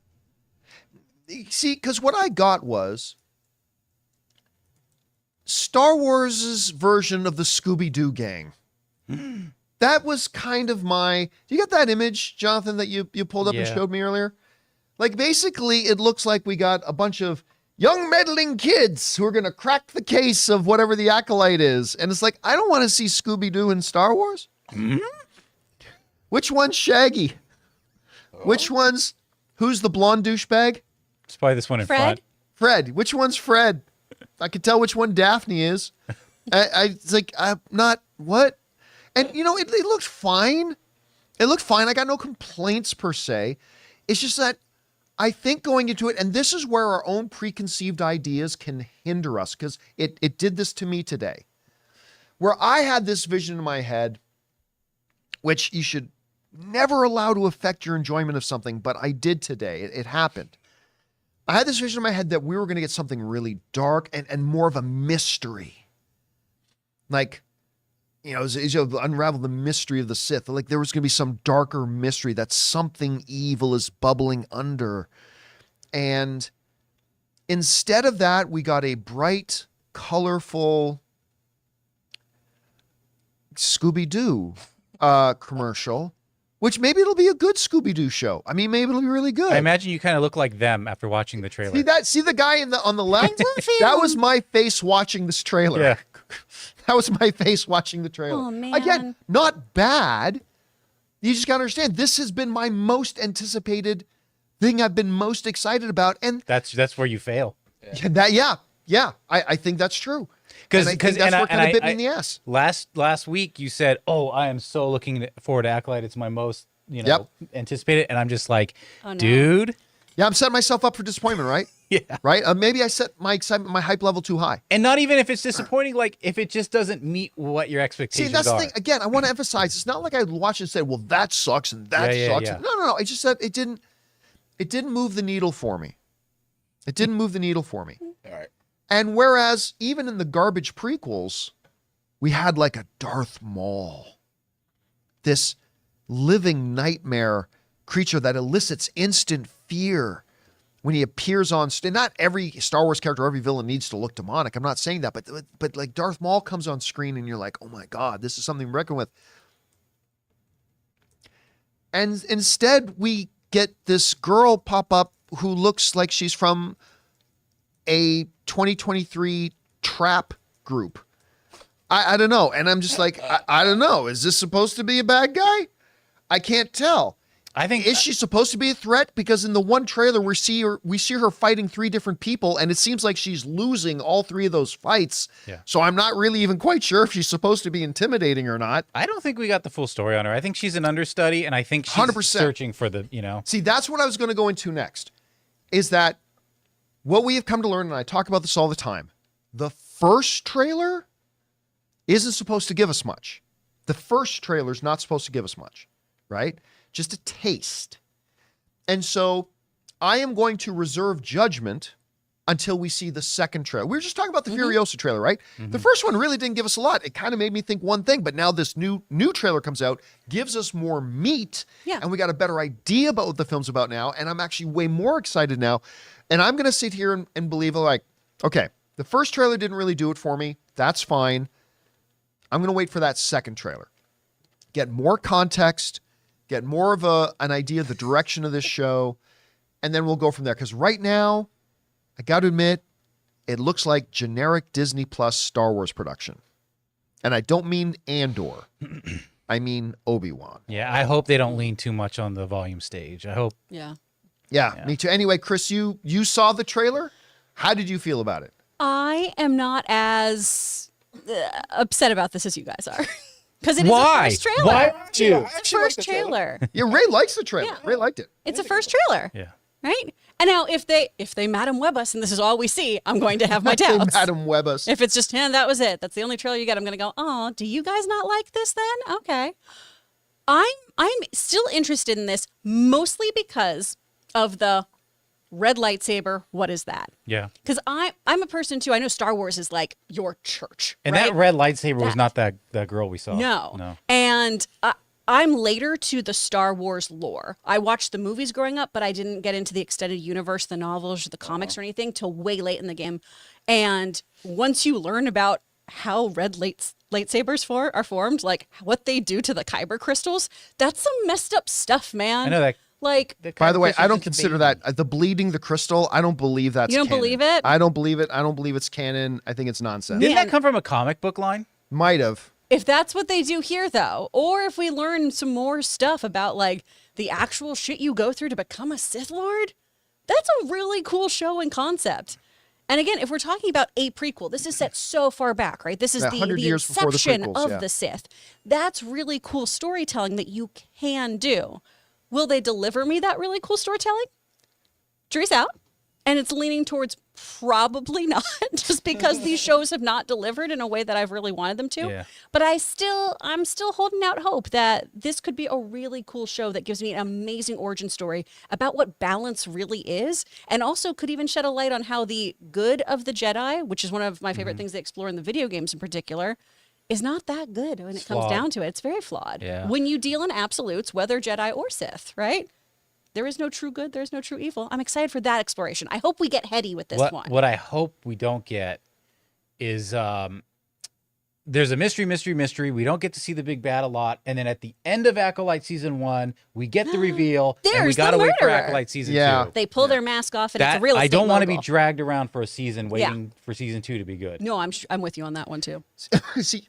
See, because what I got was Star Wars' version of the Scooby-Doo gang. That was kind of my... You got that image, Jonathan, that you pulled up and Yeah. showed me earlier? Like, basically, it looks like we got a bunch of young meddling kids who are going to crack the case of whatever the Acolyte is. And it's like, I don't want to see Scooby-Doo in Star Wars. Which one's Shaggy? Which one's... Who's the blonde douchebag? It's probably this one in Fred? front. Fred. Which one's Fred? I can tell which one Daphne is. It's like, I'm not... What? And, you know, it looked fine. It looked fine. I got no complaints per se. It's just that I think going into it, and this is where our own preconceived ideas can hinder us, because it did this to me today, where I had this vision in my head, which you should never allow to affect your enjoyment of something, but I did today. It happened. I had this vision in my head that we were going to get something really dark and more of a mystery. Like, you know, as you unravel the mystery of the Sith, like there was going to be some darker mystery that something evil is bubbling under. And instead of that, we got a bright, colorful Scooby-Doo commercial, which maybe it'll be a good Scooby-Doo show. I mean, maybe it'll be really good. I imagine you kind of look like them after watching the trailer. See that? See the guy on the left? That was my face watching this trailer. Yeah. That was my face watching the trailer. Oh, man. Again, not bad. You just gotta understand, this has been my most anticipated thing I've been most excited about. And That's where you fail. I think that's true. Because I think that's what kind of bit me in the ass. Last week you said, "Oh, I am so looking forward to Acolyte. It's my most anticipated," and I'm just like, Oh, no. dude. Yeah, I'm setting myself up for disappointment, right? Yeah. Right? Maybe I set my excitement, my hype level too high. And not even if it's disappointing, like if it just doesn't meet what your See, expectations that's are. the thing. Again, I want to emphasize, it's not like I watched it and said, well, that sucks and that Yeah, sucks. yeah. No. I just said it didn't move the needle for me. It didn't move the needle for me. All right. And whereas even in the garbage prequels, we had like a Darth Maul, this living nightmare creature that elicits instant fear when he appears on stage. Not every Star Wars character, every villain needs to look demonic. I'm not saying that, but like Darth Maul comes on screen and you're like, oh my God, this is something to reckon with. And instead we get this girl pop up who looks like she's from a 2023 trap group. I don't know. And I'm just like, I don't know. Is this supposed to be a bad guy? I can't tell. I think Is she supposed to be a threat? Because in the one trailer we see her fighting 3 different people, and it seems like she's losing all 3 of those fights. Yeah. So I'm not really even quite sure if she's supposed to be intimidating or not. I don't think we got the full story on her. I think she's an understudy, and I think she's 100%. searching for the, See, that's what I was going to go into next, is that what we have come to learn, and I talk about this all the time, the first trailer isn't supposed to give us much. The first trailer is not supposed to give us much, right? Just a taste. And so I am going to reserve judgment until we see the second trailer. We were just talking about the Furiosa trailer, right? The first one really didn't give us a lot. It kind of made me think one thing, but now this new trailer comes out, gives us more meat, Yeah. and we got a better idea about what the film's about now, and I'm actually way more excited now. And I'm going to sit here and believe, like, okay, the first trailer didn't really do it for me. That's fine. I'm going to wait for that second trailer. Get more context, get more of an idea of the direction of this show, and then we'll go from there. Because right now, I got to admit, it looks like generic Disney Plus Star Wars production. And I don't mean Andor. I mean Obi-Wan. Yeah, I hope they don't lean too much on the volume stage. I hope. Yeah. Yeah, me too. Anyway, Chris, you saw the trailer. How did you feel about it? I am not as upset about this as you guys are. Because it is Why? a first trailer. Why aren't you? It's a first trailer. Yeah, Ray likes the trailer. Yeah. Ray liked it. It's a first trailer. Yeah. Right? And now if they Madam Web us and this is all we see, I'm going to have my They doubts. Madam Web us. If it's just, that was it. That's the only trailer you get. I'm going to go, oh, do you guys not like this then? Okay. I'm still interested in this mostly because of the red lightsaber. What is that? Yeah. Because I'm a person too. I know Star Wars is like your church. And right? that red lightsaber was That- not that girl we saw. No. No. And I'm later to the Star Wars lore. I watched the movies growing up, but I didn't get into the extended universe, the novels, or the comics or anything till way late in the game. And once you learn about how red lightsabers are formed, like what they do to the kyber crystals, that's some messed up stuff, man. I know that. Like, By the way, I don't Crystal's just consider baby. that the bleeding the crystal. I don't believe that's. You don't canon. believe it? I don't believe it. I don't believe it's canon. I think it's nonsense. Didn't Man. that come from a comic book line? Might have. if that's what they do here, though, or if we learn some more stuff about like the actual shit you go through to become a Sith Lord, that's a really cool show and concept. And again, if we're talking about a prequel, this is set so far back, right? This is Yeah, the 100 years before the inception prequels, of yeah. the Sith. That's really cool storytelling that you can do. Will they deliver me that really cool storytelling? Jury's out. And it's leaning towards probably not, just because these shows have not delivered in a way that I've really wanted them to. Yeah. But I'm still holding out hope that this could be a really cool show that gives me an amazing origin story about what balance really is, and also could even shed a light on how the good of the Jedi, which is one of my favorite things they explore in the video games in particular, is not that good when it comes Flawed. down to it. It's very flawed. Yeah. When you deal in absolutes, whether Jedi or Sith, right? There is no true good. There's no true evil. I'm excited for that exploration. I hope we get heady with this one. What I hope we don't get is there's a mystery. We don't get to see the big bad a lot. And then at the end of Acolyte Season 1, we get the reveal. And we There's the got to wait for murderer. Acolyte Season Yeah. 2. They pull their mask off, and That, it's a real estate I don't want to be mogul. dragged around for a season waiting for Season 2 to be good. No, I'm with you on that one too. See,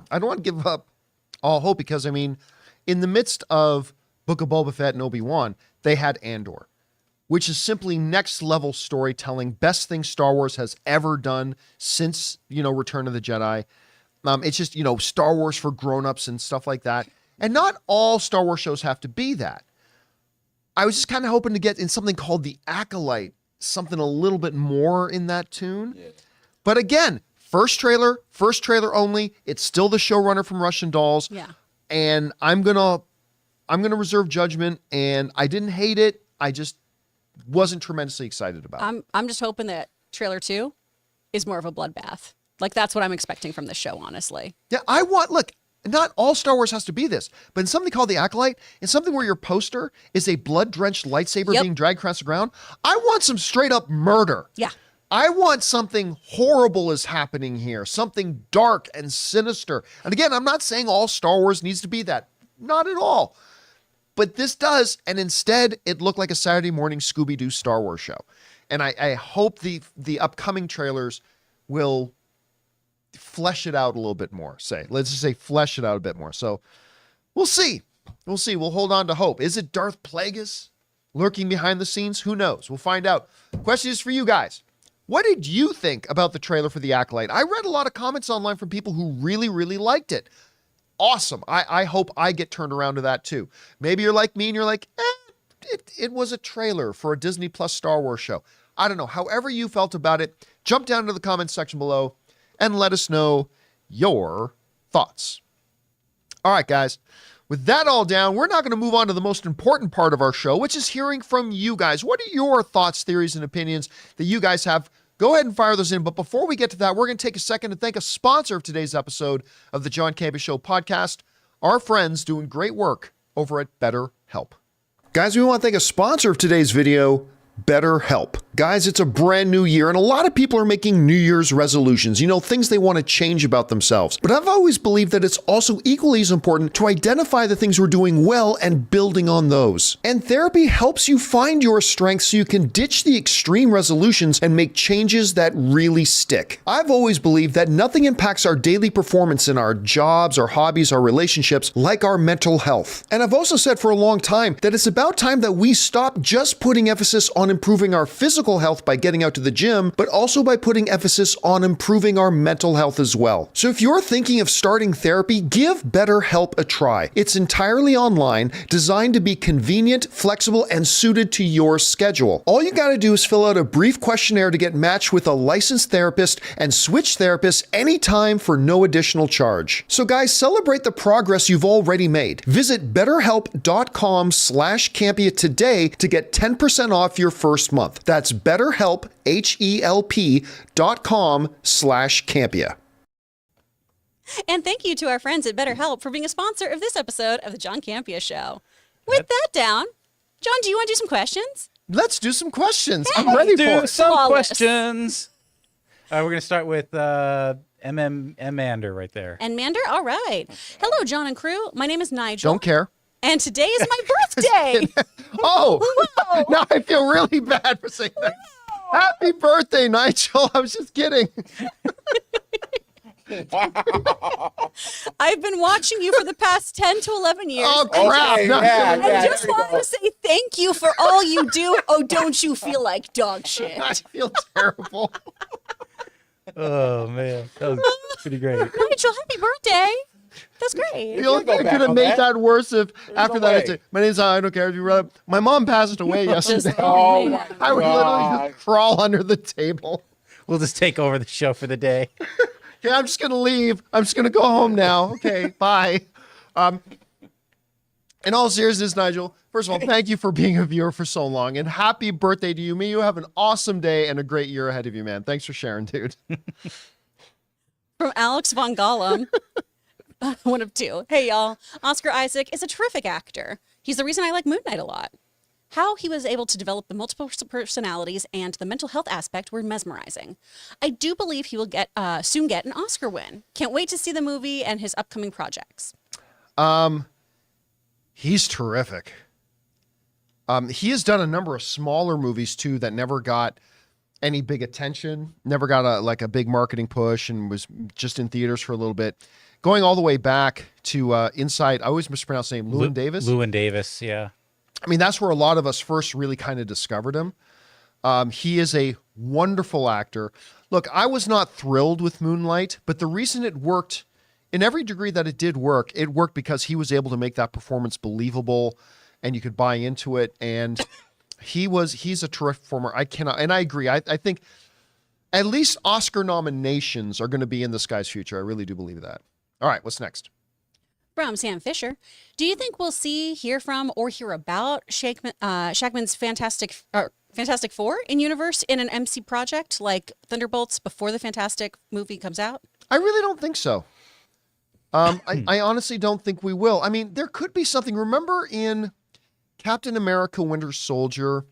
I don't want to give up all hope because, I mean, in the midst of Book of Boba Fett and Obi-Wan, they had Andor, which is simply next level storytelling, best thing Star Wars has ever done since, Return of the Jedi. It's just, Star Wars for grown-ups and stuff like that. And not all Star Wars shows have to be that. I was just kind of hoping to get in something called The Acolyte, something a little bit more in that tune. Yeah. But again, first trailer only. It's still the showrunner from Russian Dolls. Yeah. And I'm gonna reserve judgment. And I didn't hate it. I just wasn't tremendously excited about it. I'm just hoping that trailer 2 is more of a bloodbath. Like, that's what I'm expecting from this show, honestly. Yeah, look, not all Star Wars has to be this, but in something called The Acolyte, in something where your poster is a blood-drenched lightsaber Yep. being dragged across the ground, I want some straight-up murder. Yeah. I want something horrible is happening here, something dark and sinister. And again, I'm not saying all Star Wars needs to be that. Not at all. But this does, and instead, it looked like a Saturday morning Scooby-Doo Star Wars show. And I hope the upcoming trailers will flesh it out a little bit more, let's just say flesh it out a bit more. So we'll see. We'll hold on to hope. Is it Darth Plagueis lurking behind the scenes? Who knows? We'll find out. Question is for you guys. What did you think about the trailer for The Acolyte? I read a lot of comments online from people who really, really liked it. Awesome. I hope I get turned around to that too. Maybe you're like me and you're like, it was a trailer for a Disney Plus Star Wars show. I don't know. However you felt about it, jump down to the comments section below and let us know your thoughts. All right, guys. With that all down, we're now going to move on to the most important part of our show, which is hearing from you guys. What are your thoughts, theories, and opinions that you guys have? Go ahead and fire those in. But before we get to that, we're going to take a second to thank a sponsor of today's episode of the John Campea Show podcast, our friends doing great work over at BetterHelp. Guys, we want to thank a sponsor of today's video, BetterHelp. Guys, it's a brand new year, and a lot of people are making New Year's resolutions, things they want to change about themselves. But I've always believed that it's also equally as important to identify the things we're doing well and building on those. And therapy helps you find your strengths so you can ditch the extreme resolutions and make changes that really stick. I've always believed that nothing impacts our daily performance in our jobs, our hobbies, our relationships like our mental health. And I've also said for a long time that it's about time that we stop just putting emphasis on improving our physical health by getting out to the gym, but also by putting emphasis on improving our mental health as well. So if you're thinking of starting therapy, give BetterHelp a try. It's entirely online, designed to be convenient, flexible, and suited to your schedule. All you gotta do is fill out a brief questionnaire to get matched with a licensed therapist and switch therapists anytime for no additional charge. So guys, celebrate the progress you've already made. Visit betterhelp.com/Campea today to get 10% off your first month. That's BetterHelp, HELP.com/Campea. And thank you to our friends at BetterHelp for being a sponsor of this episode of the John Campea Show. With that down, John, do you want to do some questions? Let's do some questions. I'm ready for Do it. some Flawless. questions. All right, we're gonna start with Mander right there. And Mander, all right. Hello, John and crew. My name is Nigel. Don't care. And today is my birthday. Oh, Whoa. now I feel really bad for saying that. Happy birthday, Nigel. I was just kidding. I've been watching you for the past 10 to 11 years. Oh, crap. Okay, No, yeah, no, I yeah. just there we wanted go. to say thank you for all you do. Oh, don't you feel like dog shit? I feel terrible. Oh man, that was pretty great. Nigel, happy birthday. That's great. The only go thing that back could have on made that. that worse if after no that I way. say, my name's I don't care if you rather. My mom passed away yesterday. Oh man. my I would literally God. just crawl under the table. We'll just take over the show for the day. Okay, I'm just gonna leave. I'm just gonna go home now. Okay, bye. In all seriousness, Nigel, first of all, thank you for being a viewer for so long, and happy birthday to you. May you have an awesome day and a great year ahead of you, man. Thanks for sharing, dude. From Alex Von Gollum. One of two. Hey, y'all. Oscar Isaac is a terrific actor. He's the reason I like Moon Knight a lot. How he was able to develop the multiple personalities and the mental health aspect were mesmerizing. I do believe he will soon get an Oscar win. Can't wait to see the movie and his upcoming projects. He's terrific. He has done a number of smaller movies too that never got any big attention, never got a big marketing push, and was just in theaters for a little bit. Going all the way back to Inside, I always mispronounce the name, Llewyn Davis. Llewyn Davis, yeah. I mean, that's where a lot of us first really kind of discovered him. He is a wonderful actor. Look, I was not thrilled with Moonlight, but the reason it worked, in every degree that it worked because he was able to make that performance believable and you could buy into it. And he's a terrific performer. I agree. I think at least Oscar nominations are going to be in this guy's future. I really do believe that. All right, what's next? From Sam Fisher, do you think we'll hear from, or hear about Shackman's Fantastic Four in universe in an MC project like Thunderbolts before the Fantastic movie comes out? I really don't think so. I honestly don't think we will. I mean, there could be something. Remember in Captain America: Winter Soldier,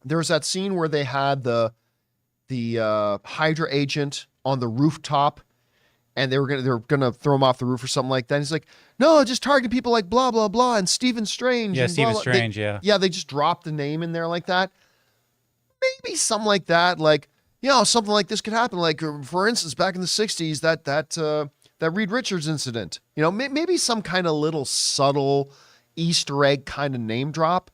there was that scene where they had the Hydra agent on the rooftop, and they were gonna throw him off the roof or something like that. And he's like, "No, just target people like blah blah blah." And Stephen Strange. Yeah, and Stephen blah, blah. Strange, yeah. Yeah, they just dropped the name in there like that. Maybe something like that. Like, something like this could happen. Like, for instance, back in the '60s, that Reed Richards incident. Maybe some kind of little subtle Easter egg kind of name drop,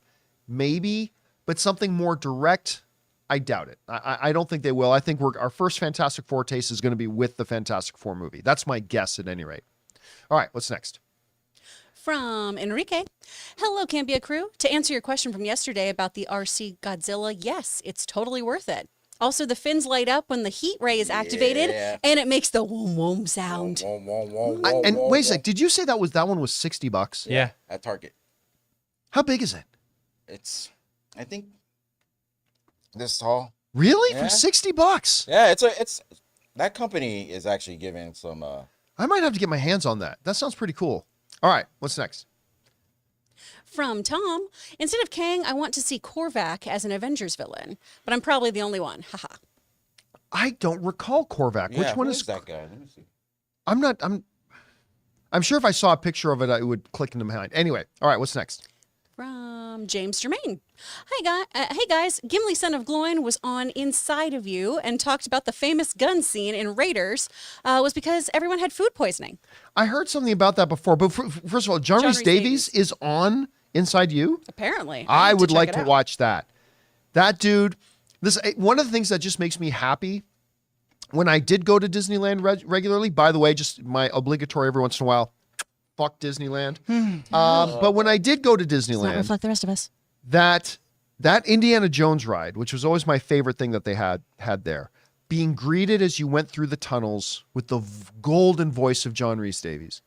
maybe, but something more direct. I doubt it. I don't think they will. I think our first Fantastic Four taste is going to be with the Fantastic Four movie. That's my guess at any rate. All right, what's next? From Enrique. Hello, Campea crew. To answer your question from yesterday about the RC Godzilla, yes, it's totally worth it. Also, the fins light up when the heat ray is activated, Yeah. and it makes the whoom whoom sound. And wait a sec, did you say that one was $60? Yeah. At Target. How big is it? It's, I think, this tall. Really? Yeah. For $60? Yeah, it's that company is actually giving some. I might have to get my hands on that. That sounds pretty cool. All right, what's next? From Tom, instead of Kang, I want to see Korvac as an Avengers villain, but I'm probably the only one. Haha. I don't recall Korvac. Yeah, Which one who is that guy? Let me see. I'm sure if I saw a picture of it, I would click into behind. Anyway, all right, what's next? From James Germain. Hey guys, Gimli Son of Gloin was on Inside of You and talked about the famous gun scene in Raiders was because everyone had food poisoning. I heard something about that before, but first of all, John Rhys Davies is on Inside You. Apparently. I would like check to it out. watch that. That dude, one of the things that just makes me happy when I did go to Disneyland regularly, by the way, just my obligatory every once in a while, fuck Disneyland. But when I did go to Does not Disneyland, reflect the rest of us. that Indiana Jones ride, which was always my favorite thing that they had there, being greeted as you went through the tunnels with the golden voice of John Rhys Davies,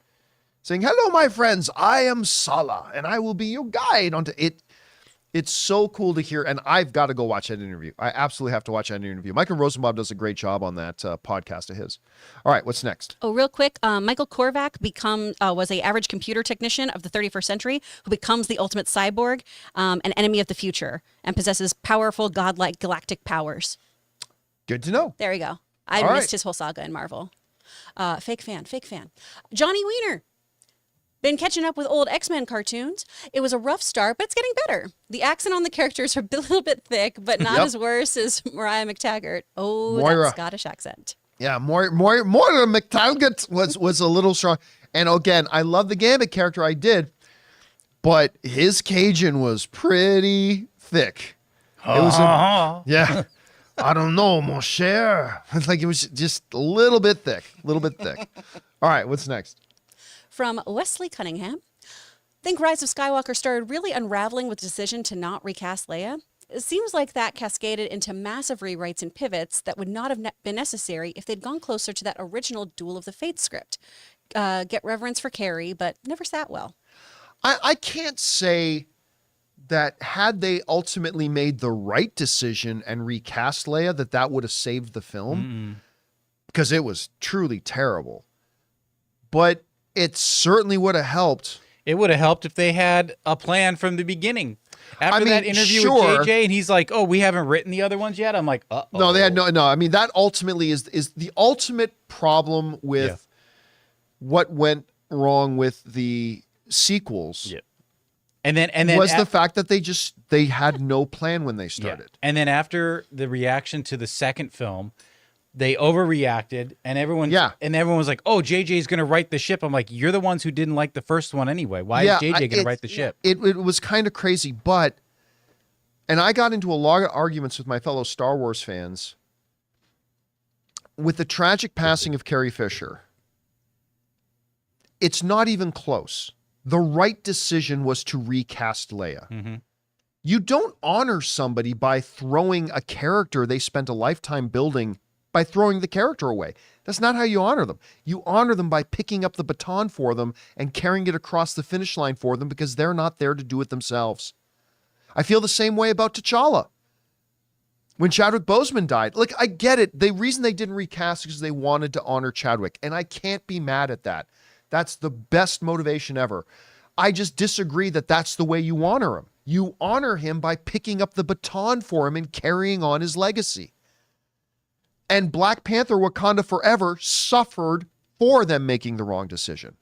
saying, "Hello, my friends, I am Sala, and I will be your guide onto it." It's so cool to hear, and I've got to go watch that interview. I absolutely have to watch that interview. Michael Rosenbaum does a great job on that podcast of his. All right, what's next? Oh, real quick, Michael Korvac was a average computer technician of the 31st century who becomes the ultimate cyborg, an enemy of the future, and possesses powerful, godlike galactic powers. Good to know. There you go. I All missed right. his whole saga in Marvel. Fake fan. Johnny Wiener. Been catching up with old X-Men cartoons. It was a rough start, but it's getting better. The accent on the characters are a little bit thick, but not Yep. as worse as Mariah McTaggart. Oh, Moira. that Scottish accent. Yeah, Moira McTaggart was a little strong. And again, I love the Gambit character. I did, but his Cajun was pretty thick. It was yeah. I don't know, mon cher. It's like it was just a little bit thick. All right, what's next? From Wesley Cunningham. Think Rise of Skywalker started really unraveling with the decision to not recast Leia? It seems like that cascaded into massive rewrites and pivots that would not have been necessary if they'd gone closer to that original Duel of the Fates script. Get reverence for Carrie, but never sat well. I can't say that had they ultimately made the right decision and recast Leia, that would have saved the film, because it was truly terrible. But it certainly would have helped. It would have helped if they had a plan from the beginning. After I mean, that interview sure. with JJ, and he's like, "Oh, we haven't written the other ones yet." I'm like, "Uh-oh." No, they had no. I mean, that ultimately is the ultimate problem with what went wrong with the sequels. Yeah. And then was the fact that they had no plan when they started. And then after the reaction to the second film, they overreacted, and everyone was like, "Oh, JJ's going to write the ship." I'm like, "You're the ones who didn't like the first one anyway. Why is JJ going to write the ship?" It was kind of crazy, and I got into a lot of arguments with my fellow Star Wars fans with the tragic passing of Carrie Fisher. It's not even close. The right decision was to recast Leia. Mm-hmm. You don't honor somebody by throwing a character they spent a lifetime building, by throwing the character away. That's not how you honor them. You honor them by picking up the baton for them and carrying it across the finish line for them, because they're not there to do it themselves. I feel the same way about T'Challa. When Chadwick Boseman died, like, I get it. The reason they didn't recast is because they wanted to honor Chadwick, and I can't be mad at that. That's the best motivation ever. I just disagree that that's the way you honor him. You honor him by picking up the baton for him and carrying on his legacy. And Black Panther Wakanda Forever suffered for them making the wrong decision.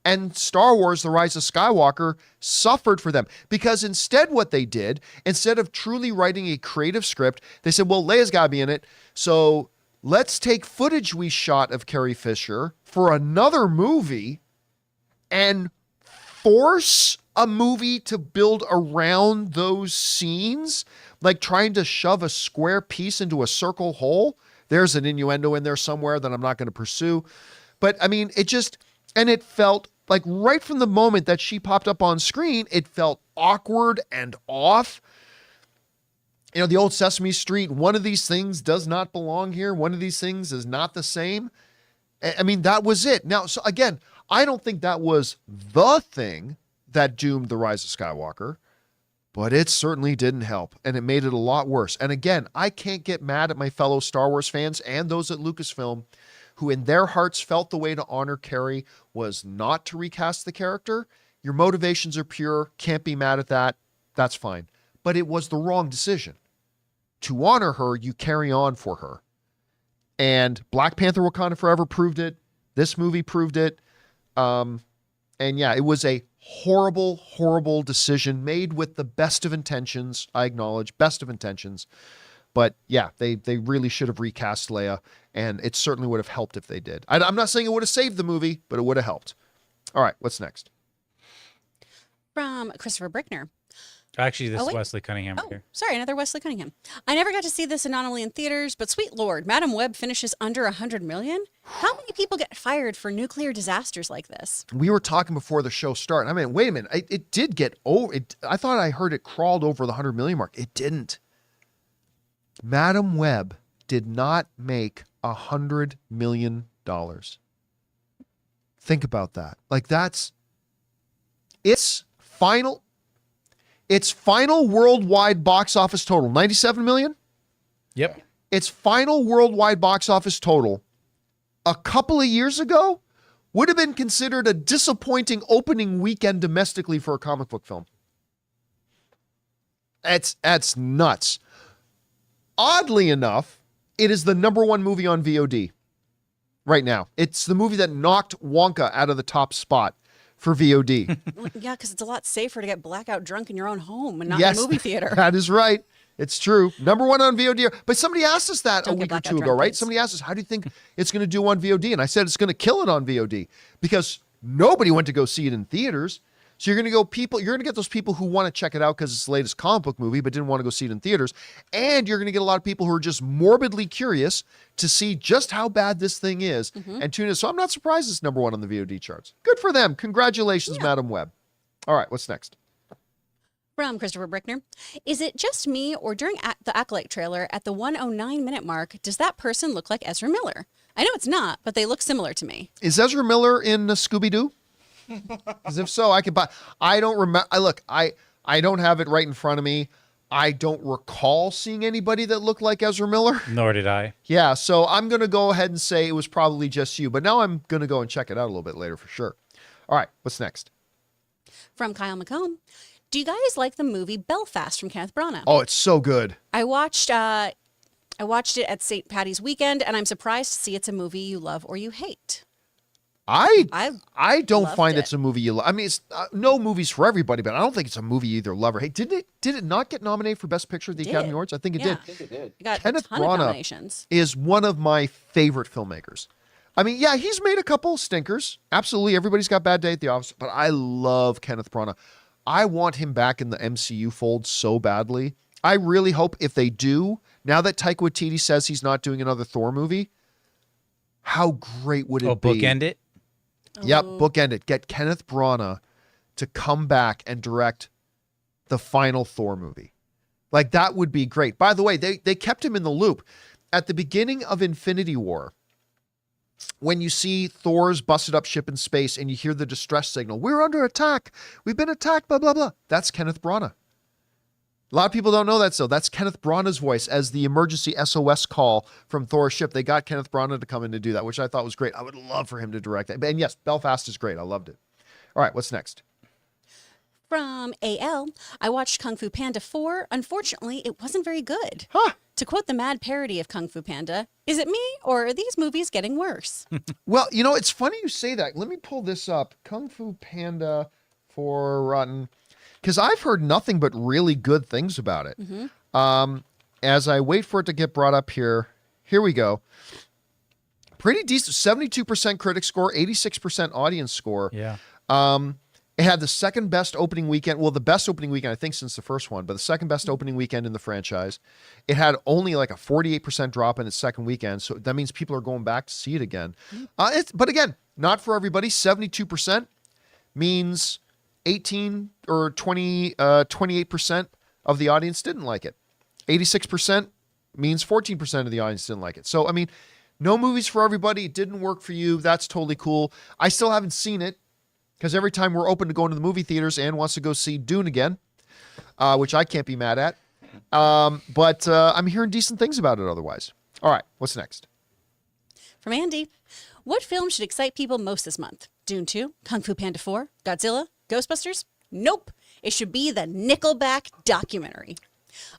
And Star Wars The Rise of Skywalker suffered for them, because instead what they did, instead of truly writing a creative script, they said, well, Leia's got to be in it, so let's take footage we shot of Carrie Fisher for another movie and force a movie to build around those scenes, like trying to shove a square piece into a circle hole. There's an innuendo in there somewhere that I'm not going to pursue. But I mean, it felt like right from the moment that she popped up on screen, it felt awkward and off. You know, the old Sesame Street, one of these things does not belong here. One of these things is not the same. I mean, that was it. Now, so again, I don't think that was the thing that doomed The Rise of Skywalker, but it certainly didn't help, and it made it a lot worse. And again, I can't get mad at my fellow Star Wars fans and those at Lucasfilm who in their hearts felt the way to honor Carrie was not to recast the character. Your motivations are pure, can't be mad at that. That's fine. But it was the wrong decision. To honor her, you carry on for her. And Black Panther Wakanda Forever proved it. This movie proved it. And yeah, it was a horrible, horrible decision made with the best of intentions. I acknowledge, best of intentions. But yeah, they really should have recast Leia, and it certainly would have helped if they did. I'm not saying it would have saved the movie, but it would have helped. All right, what's next? From Christopher Brickner. Actually, this Oh, is wait. Wesley Cunningham Oh, here. sorry, another Wesley Cunningham. I never got to see this not only in theaters, but sweet Lord, Madam Web finishes under 100 million? How many people get fired for nuclear disasters like this? We were talking before the show started. I mean, wait a minute. It did get over. I thought I heard it crawled over the 100 million mark. It didn't. Madam Web did not make $100 million. Think about that. Like, it's final. Its final worldwide box office total, 97 million? Yep. Its final worldwide box office total a couple of years ago would have been considered a disappointing opening weekend domestically for a comic book film. That's nuts. Oddly enough, it is the #1 movie on VOD right now. It's the movie that knocked Wonka out of the top spot for VOD. Yeah, because it's a lot safer to get blackout drunk in your own home and not in a movie theater. That is right. It's true. #1 on VOD. But somebody asked us that Don't a get week or blackout two ago, drunk, right? please. Somebody asked us, how do you think it's going to do on VOD? And I said it's going to kill it on VOD because nobody went to go see it in theaters. So you're going to get those people who want to check it out because it's the latest comic book movie, but didn't want to go see it in theaters. And you're going to get a lot of people who are just morbidly curious to see just how bad this thing is and tune in. So I'm not surprised it's #1 on the VOD charts. Good for them. Congratulations, Madam Web. All right, what's next? From Christopher Brickner. Is it just me, or during the Acolyte trailer at the 109-minute mark, does that person look like Ezra Miller? I know it's not, but they look similar to me. Is Ezra Miller in Scooby-Doo? Because if so, I could buy. I don't remember. I don't have it right in front of me. I don't recall seeing anybody that looked like Ezra Miller. Nor did I. Yeah, so I'm going to go ahead and say it was probably just you. But now I'm going to go and check it out a little bit later for sure. All right, what's next? From Kyle McComb. Do you guys like the movie Belfast from Kenneth Branagh? Oh, it's so good. I watched it at St. Patty's weekend, and I'm surprised to see it's a movie you love or you hate. I don't loved find it. it's a movie you love. I mean, it's no movies for everybody, but I don't think it's a movie you either love or hate. Did it not get nominated for Best Picture at the It Academy did. Awards? I think it Yeah. did. I think it did. You got Kenneth a ton of Branagh nominations. is one of my favorite filmmakers. I mean, yeah, he's made a couple stinkers. Absolutely. Everybody's got Bad Day at the Office, but I love Kenneth Branagh. I want him back in the MCU fold so badly. I really hope if they do, now that Taika Waititi says he's not doing another Thor movie, how great would it be? Bookend it? Yep, bookend it. Get Kenneth Branagh to come back and direct the final Thor movie. Like, that would be great. By the way, they kept him in the loop. At the beginning of Infinity War, when you see Thor's busted up ship in space and you hear the distress signal, we're under attack. We've been attacked, blah, blah, blah. That's Kenneth Branagh. A lot of people don't know that still. That's Kenneth Branagh's voice as the emergency SOS call from Thor's ship. They got Kenneth Branagh to come in to do that, which I thought was great. I would love for him to direct that. And yes, Belfast is great. I loved it. All right, what's next? From AL, I watched Kung Fu Panda 4. Unfortunately, it wasn't very good. Huh. To quote the mad parody of Kung Fu Panda, is it me or are these movies getting worse? Well, you know, it's funny you say that. Let me pull this up. Kung Fu Panda for Rotten. Because I've heard nothing but really good things about it. As I wait for it to get brought up here we go. Pretty decent. 72% critic score, 86% audience score. Yeah. It had the second best opening weekend. Well, the best opening weekend, I think, since the first one, but the second best opening weekend in the franchise. It had only like a 48% drop in its second weekend. So that means people are going back to see it again. But again, not for everybody. 72% means 18 or 28% of the audience didn't like it. 86% means 14% of the audience didn't like it. So, I mean, no movies for everybody. It didn't work for you. That's totally cool. I still haven't seen it because every time we're open to going to the movie theaters, Anne wants to go see Dune again, which I can't be mad at. But I'm hearing decent things about it otherwise. All right, what's next? From Andy, what film should excite people most this month? Dune 2, Kung Fu Panda 4, Godzilla, Ghostbusters? Nope. It should be the Nickelback documentary.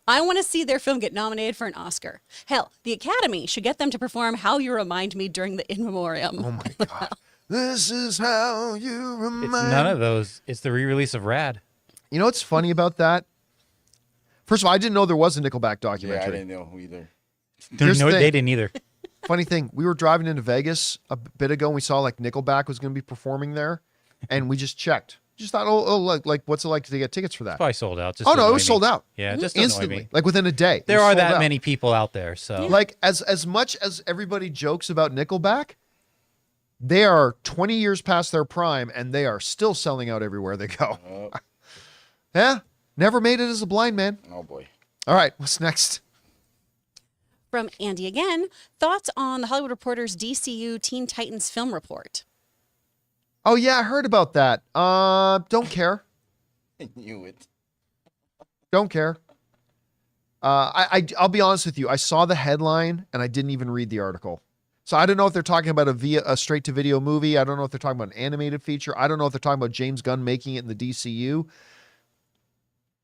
I want to see their film get nominated for an Oscar. Hell, the Academy should get them to perform How You Remind Me during the In Memoriam. Oh my God. This is how you remind It's none of those. It's the re-release of Rad. You know what's funny about that? First of all, I didn't know there was a Nickelback Yeah, I documentary. didn't know either. Here's the No, thing. they didn't either. Funny thing, we were driving into Vegas a bit ago and we saw like Nickelback was going to be performing there, and we just checked. Just thought, like what's it like to get tickets for that? Probably sold out. Just Oh to no, it annoy was me. sold out. Yeah, just to annoy Instantly, me. like within a day. It There was are sold that out. many people out there, so Like as much as everybody jokes about Nickelback, they are 20 years past their prime and they are still selling out everywhere they go. Yeah, never made it as a blind man. Oh boy. All right, what's next? From Andy again, thoughts on the Hollywood Reporter's DCU Teen Titans film report? Oh yeah, I heard about that. Don't care. I knew it. Don't care. I'll be honest with you. I saw the headline and I didn't even read the article. So I don't know if they're talking about a straight to video movie. I don't know if they're talking about an animated feature. I don't know if they're talking about James Gunn making it in the DCU.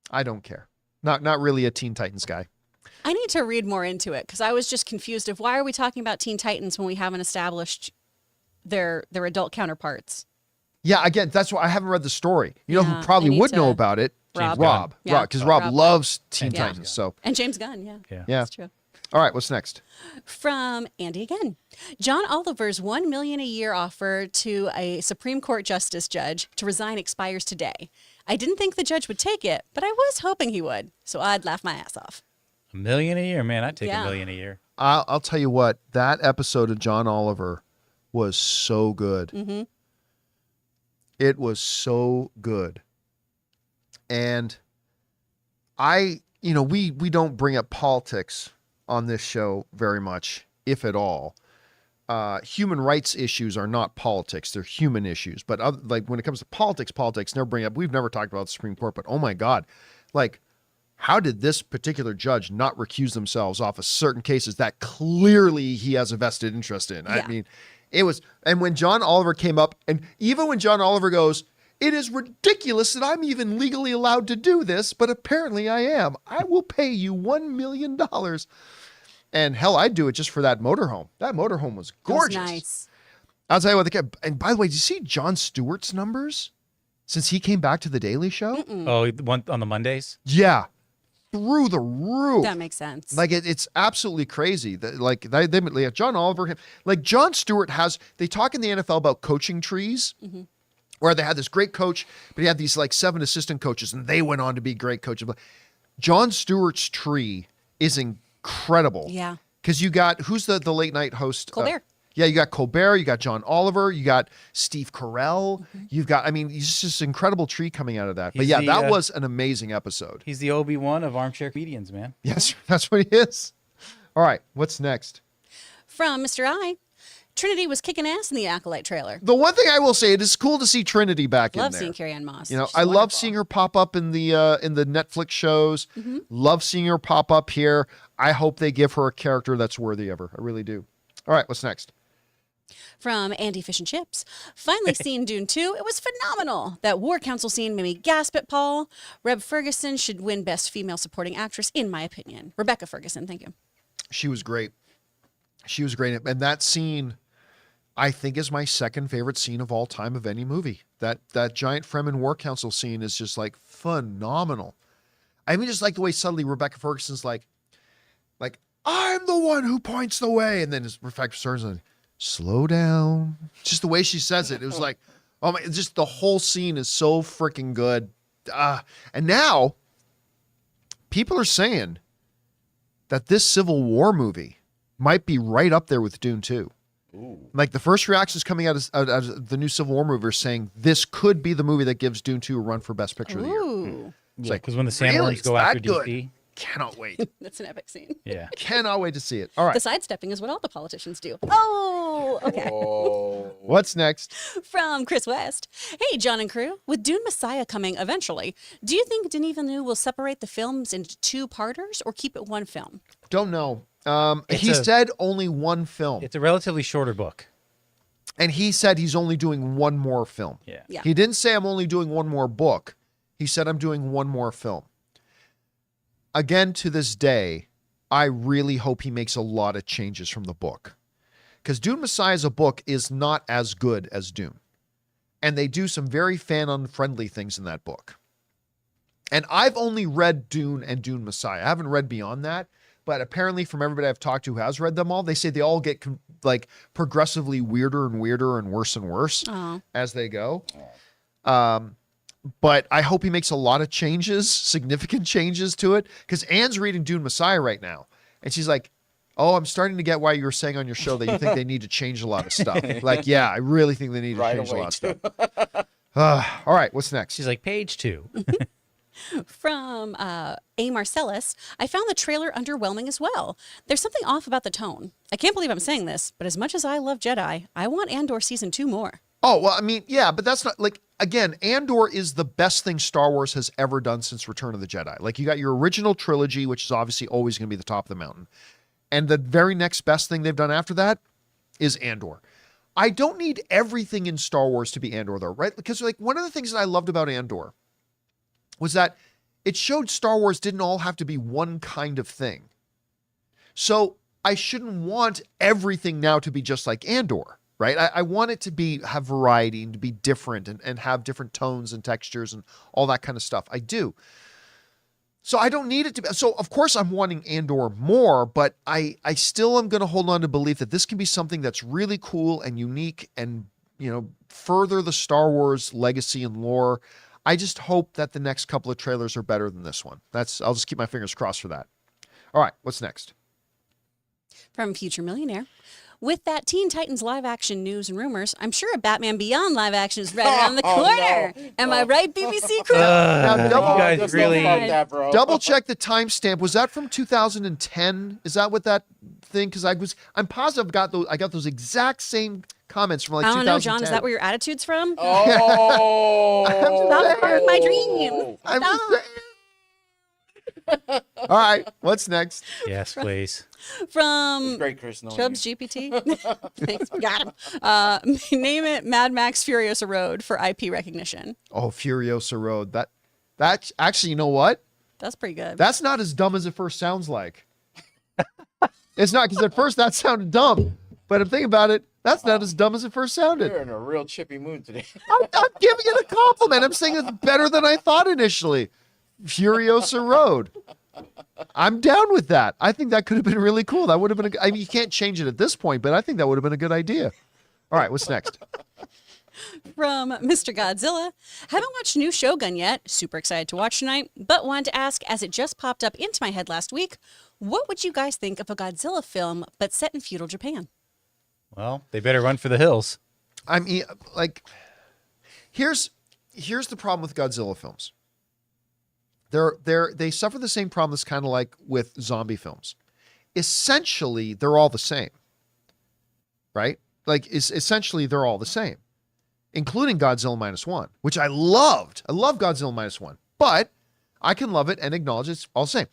I don't care. Not really a Teen Titans guy. I need to read more into it because I was just confused of why are we talking about Teen Titans when we haven't established their adult counterparts. Yeah, again, that's why I haven't read the story. You know Yeah, who probably I need would know to- about it? Rob. Rob. Yeah. Because Rob loves Teen And Titans. James So And James Gunn, yeah. Yeah. yeah. That's true. All right, what's next? From Andy again. John Oliver's $1 million a year offer to a Supreme Court justice judge to resign expires today. I didn't think the judge would take it, but I was hoping he would, so I'd laugh my ass off. $1 million a year, man. I'd take Yeah. $1 million a year. I'll tell you what, that episode of John Oliver was so good. Mm-hmm. It was so good. And we don't bring up politics on this show very much, if at all. Human rights issues are not politics; they're human issues. But like when it comes to politics, never bring up. We've never talked about the Supreme Court, but oh my God, like how did this particular judge not recuse themselves off of certain cases that clearly he has a vested interest in? Yeah. I mean, it was. And when John Oliver came up, and even when John Oliver goes, "It is ridiculous that I'm even legally allowed to do this, but apparently I am. I will pay you $1 million." And hell, I'd do it just for that motorhome. That motorhome was gorgeous. That was nice. I'll tell you what, and by the way, did you see Jon Stewart's numbers since he came back to The Daily Show? Oh, the one on the Mondays? Yeah, through the roof. That makes sense. Like it's absolutely crazy that like they John Oliver, like Jon Stewart they talk in the NFL about coaching trees. Where they had this great coach, but he had these like 7 assistant coaches, and they went on to be great coaches. Jon Stewart's tree is incredible. Yeah. Because you got, who's the late night host? Colbert. Yeah, you got Colbert, you got John Oliver, you got Steve Carell, you've got, I mean, it's just an incredible tree coming out of that. But He's yeah, the, that was an amazing episode. He's the Obi-Wan of armchair comedians, man. Yes, that's what he is. All right, what's next? From Mr. I, Trinity was kicking ass in the Acolyte trailer. The one thing I will say, it is cool to see Trinity back in Love there. seeing Carrie-Anne Moss. You know, She's I love wonderful. seeing her pop up in the Netflix shows. Love seeing her pop up here. I hope they give her a character that's worthy of her. I really do. All right, what's next? From Andy Fish and Chips. Finally seen Dune 2. It was phenomenal. That War Council scene made me gasp at Paul. Reb Ferguson should win Best Female Supporting Actress, in my opinion. Rebecca Ferguson, thank you. She was great. She was great. And that scene, I think, is my second favorite scene of all time of any movie. That giant Fremen War Council scene is just like phenomenal. I mean, just like the way suddenly Rebecca Ferguson's like, I'm the one who points the way. And then Rebecca Ferguson, slow down. Just the way she says it. It was like, oh my, just the whole scene is so freaking good. And now people are saying that this Civil War movie might be right up there with Dune 2. Ooh. Like the first reactions coming out of the new Civil War movie are saying this could be the movie that gives Dune 2 a run for Best Picture of the Year. Ooh, It's Yeah, like, because when the really? Sandworms It's go after that good? DC. Cannot wait. that's an epic scene. Yeah. Cannot wait to see it. All right. The sidestepping is what all the politicians do. Oh, okay. Oh. What's next? From Chris West. Hey, John and crew. With Dune Messiah coming eventually, do you think Denis Villeneuve will separate the films into 2-parters or keep it one film? Don't know. It's He a- said only one film. It's a relatively shorter book. And he said he's only doing one more film. Yeah. Yeah. He didn't say I'm only doing one more book. He said I'm doing one more film. Again, to this day, I really hope he makes a lot of changes from the book. Because Dune Messiah as a book is not as good as Dune. And they do some very fan-unfriendly things in that book. And I've only read Dune and Dune Messiah. I haven't read beyond that. But apparently from everybody I've talked to who has read them all, they say they all get like progressively weirder and weirder and worse Oh, as they go. But I hope he makes a lot of changes, significant changes to it. Because Anne's reading Dune Messiah right now. And she's like, oh, I'm starting to get why you were saying on your show that you think they need to change a lot of stuff. Like, yeah, I really think they need to Right change a away, lot of stuff. All right, what's next? She's like, page 2. from A. Marcellus, I found the trailer underwhelming as well. There's something off about the tone. I can't believe I'm saying this, but as much as I love Jedi, I want Andor Season 2 more. Oh, well, I mean, yeah, but that's not like, again, Andor is the best thing Star Wars has ever done since Return of the Jedi. Like, you got your original trilogy, which is obviously always going to be the top of the mountain. And the very next best thing they've done after that is Andor. I don't need everything in Star Wars to be Andor, though, right? Because, like, one of the things that I loved about Andor was that it showed Star Wars didn't all have to be one kind of thing. So I shouldn't want everything now to be just like Andor, right? I want it to have variety and to be different and have different tones and textures and all that kind of stuff. I do. So I don't need it to be. So of course I'm wanting Andor more, but I still am going to hold on to belief that this can be something that's really cool and unique and, further the Star Wars legacy and lore. I just hope that the next couple of trailers are better than this one. I'll just keep my fingers crossed for that. All right, what's next? From Future Millionaire. With that Teen Titans live action news and rumors, I'm sure a Batman Beyond live action is right around the corner. No. Am I right, BBC crew? Now, you guys really. Double check the timestamp. Was that from 2010? Is that what that thing? Because I'm positive I got those exact same comments from like I don't 2010. know, John. Is that where your attitude's from? Oh, Stop part of my dream. I'm just Stop. saying. All right, what's next? Yes, please. From great, Chris. knowing Chubbs you. GPT. Thanks, got him. Name it Mad Max Furiosa Road for IP recognition. Oh, Furiosa Road. That actually, you know what? That's pretty good. That's not as dumb as it first sounds like. It's not, because at first that sounded dumb, but I'm thinking about it. That's not as dumb as it first sounded. You're in a real chippy mood today. I'm giving it a compliment. I'm saying it's better than I thought initially. Furiosa Road. I'm down with that. I think that could have been really cool. That would have been I mean, you can't change it at this point, but I think that would have been a good idea. All right, what's next? From Mr. Godzilla. Haven't watched new Shogun yet. Super excited to watch tonight, but wanted to ask, as it just popped up into my head last week, what would you guys think of a Godzilla film but set in feudal Japan? Well, they better run for the hills. I mean, like, here's the problem with Godzilla films. They suffer the same problem that's kind of like with zombie films. Essentially, they're all the same, right? Like, essentially, they're all the same, including Godzilla -1, which I loved. I love Godzilla -1, but I can love it and acknowledge it's all the same.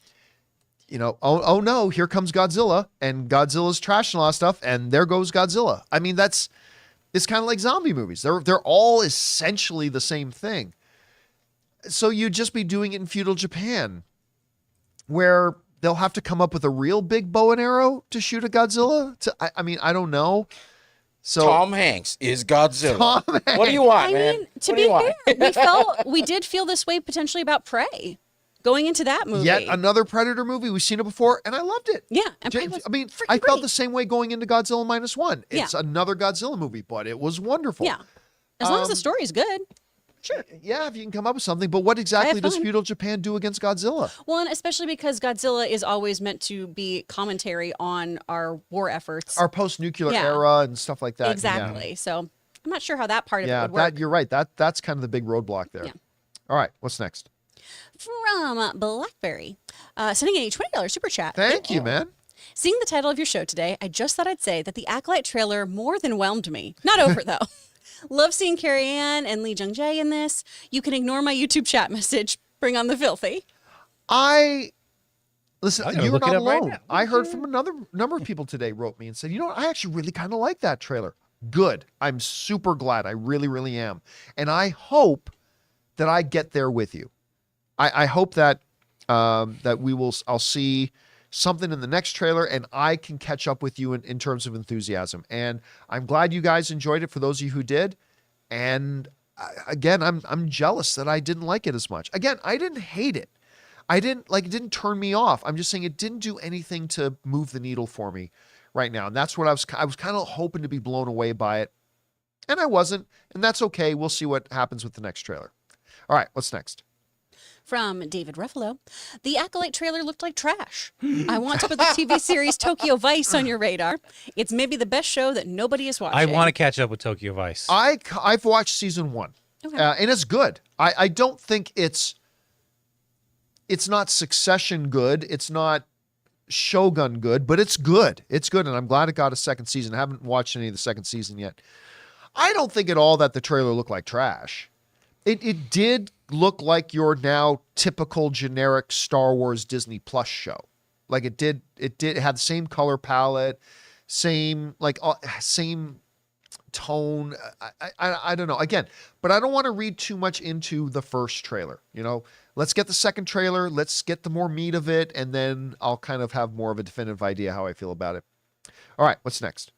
Oh no, here comes Godzilla, and Godzilla's trashing a lot of stuff, and there goes Godzilla. I mean, it's kind of like zombie movies. They're all essentially the same thing. So you'd just be doing it in feudal Japan, where they'll have to come up with a real big bow and arrow to shoot a Godzilla. I mean, I don't know. So Tom Hanks is Godzilla. Tom What do you want, I man? mean, to What do be you want? fair, we did feel this way potentially about Prey going into that movie. yet another Predator movie. We've seen it before, and I loved it. Yeah, and Prey was I mean, freaking I felt great. the same way going into Godzilla -1. Yeah. It's another Godzilla movie, but it was wonderful. Yeah, as long as the story's good. Sure. Yeah, if you can come up with something. But what exactly does fun. feudal Japan do against Godzilla? Well, and especially because Godzilla is always meant to be commentary on our war efforts. Our post-nuclear Yeah. era and stuff like that. Exactly. So I'm not sure how that part of it Yeah, would work. you're right. That's kind of the big roadblock there. Yeah. All right, what's next? From Blackberry, sending a $20 super chat. Thank you, man. Seeing the title of your show today, I just thought I'd say that the Acolyte trailer more than whelmed me. Not over, though. Love seeing Carrie-Anne and Lee Jung-jae in this. You can ignore my YouTube chat message. Bring on the filthy. Listen, I'm gonna you're look it not up right alone. now. I heard from another number of people today wrote me and said, I actually really kind of like that trailer. Good. I'm super glad. I really, really am. And I hope that I get there with you. I hope that I'll see something in the next trailer and I can catch up with you in terms of enthusiasm. And I'm glad you guys enjoyed it, for those of you who did. And again, I'm jealous that I didn't like it as much. Again, I didn't hate it. It didn't turn me off. I'm just saying it didn't do anything to move the needle for me right now. And that's what I was kind of hoping to be blown away by it. And I wasn't. And that's okay. We'll see what happens with the next trailer. All right, what's next? From David Ruffalo, the Acolyte trailer looked like trash. I want to put the TV series Tokyo Vice on your radar. It's maybe the best show that nobody is watching. I want to catch up with Tokyo Vice. I've watched season 1, Okay. and it's good. I don't think it's not Succession good. It's not Shogun good, but it's good. It's good, and I'm glad it got a second season. I haven't watched any of the second season yet. I don't think at all that the trailer looked like trash. It did look like your now typical generic Star Wars Disney Plus show. Like it had the same color palette, same tone. I don't know. Again, but I don't want to read too much into the first trailer. Let's get the second trailer. Let's get the more meat of it, and then I'll kind of have more of a definitive idea how I feel about it. All right, what's next?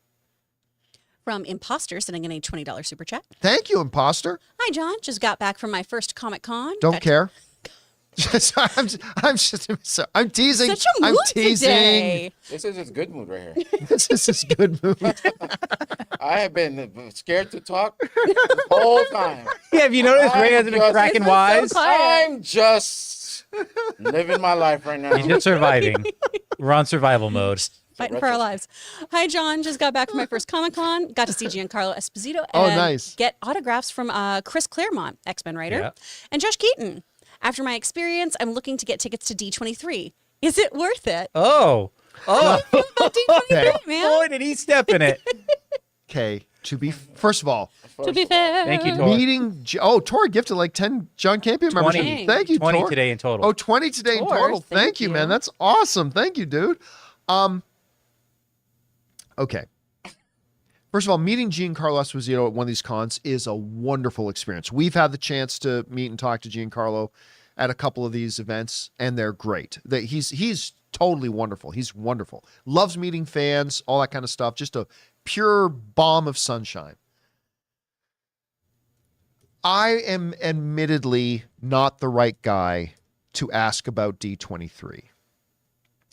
From Imposter, sending in a $20 super chat. Thank you, Imposter. Hi, John. Just got back from my first Comic-Con. Don't care. I'm teasing. Such a mood I'm teasing. today. This is his good mood right here. This is good movie. I have been scared to talk the whole time. Yeah, have you noticed Ray hasn't been cracking wise? I'm just living my life right now. He's just surviving. We're on survival mode. Fighting for our lives. Hi, John. Just got back from my first Comic-Con. Got to see Giancarlo Esposito and nice. get autographs from Chris Claremont, X-Men writer, Yeah. and Josh Keaton. After my experience, I'm looking to get tickets to D23. Is it worth it? Oh. D23, man. Boy, did he step in it. Okay, first of all, To be fair. Thank you, Tor. meeting. Tori gifted like 10 John Campea memberships. 20. Thank you, 20 Tor. today in total. Oh, 20 today in Tor, total. thank Thank you, you. man. That's awesome. Thank you, dude. Okay. First of all, meeting Giancarlo Esposito at one of these cons is a wonderful experience. We've had the chance to meet and talk to Giancarlo at a couple of these events, and they're great. He's totally wonderful. He's wonderful. Loves meeting fans, all that kind of stuff. Just a pure bomb of sunshine. I am admittedly not the right guy to ask about D23.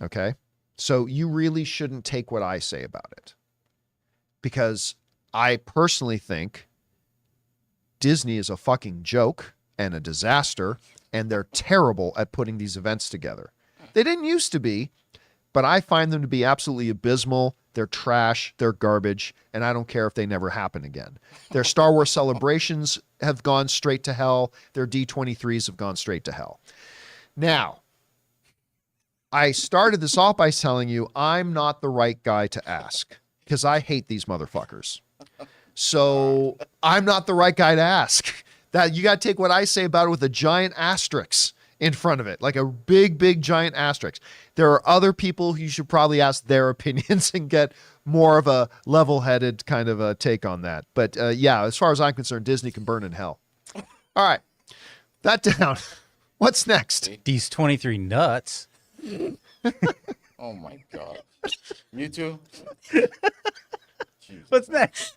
Okay? So you really shouldn't take what I say about it. Because I personally think Disney is a fucking joke and a disaster, and they're terrible at putting these events together. They didn't used to be, but I find them to be absolutely abysmal. They're trash, they're garbage, and I don't care if they never happen again. Their Star Wars celebrations have gone straight to hell. Their D23s have gone straight to hell. Now, I started this off by telling you I'm not the right guy to ask because I hate these motherfuckers. So I'm not the right guy to ask. That you got to take what I say about it with a giant asterisk in front of it, like a big, big, giant asterisk. There are other people who you should probably ask their opinions and get more of a level-headed kind of a take on that. But yeah, as far as I'm concerned, Disney can burn in hell. All right, that down. What's next? These 23 nuts. Oh my God. You too? What's next?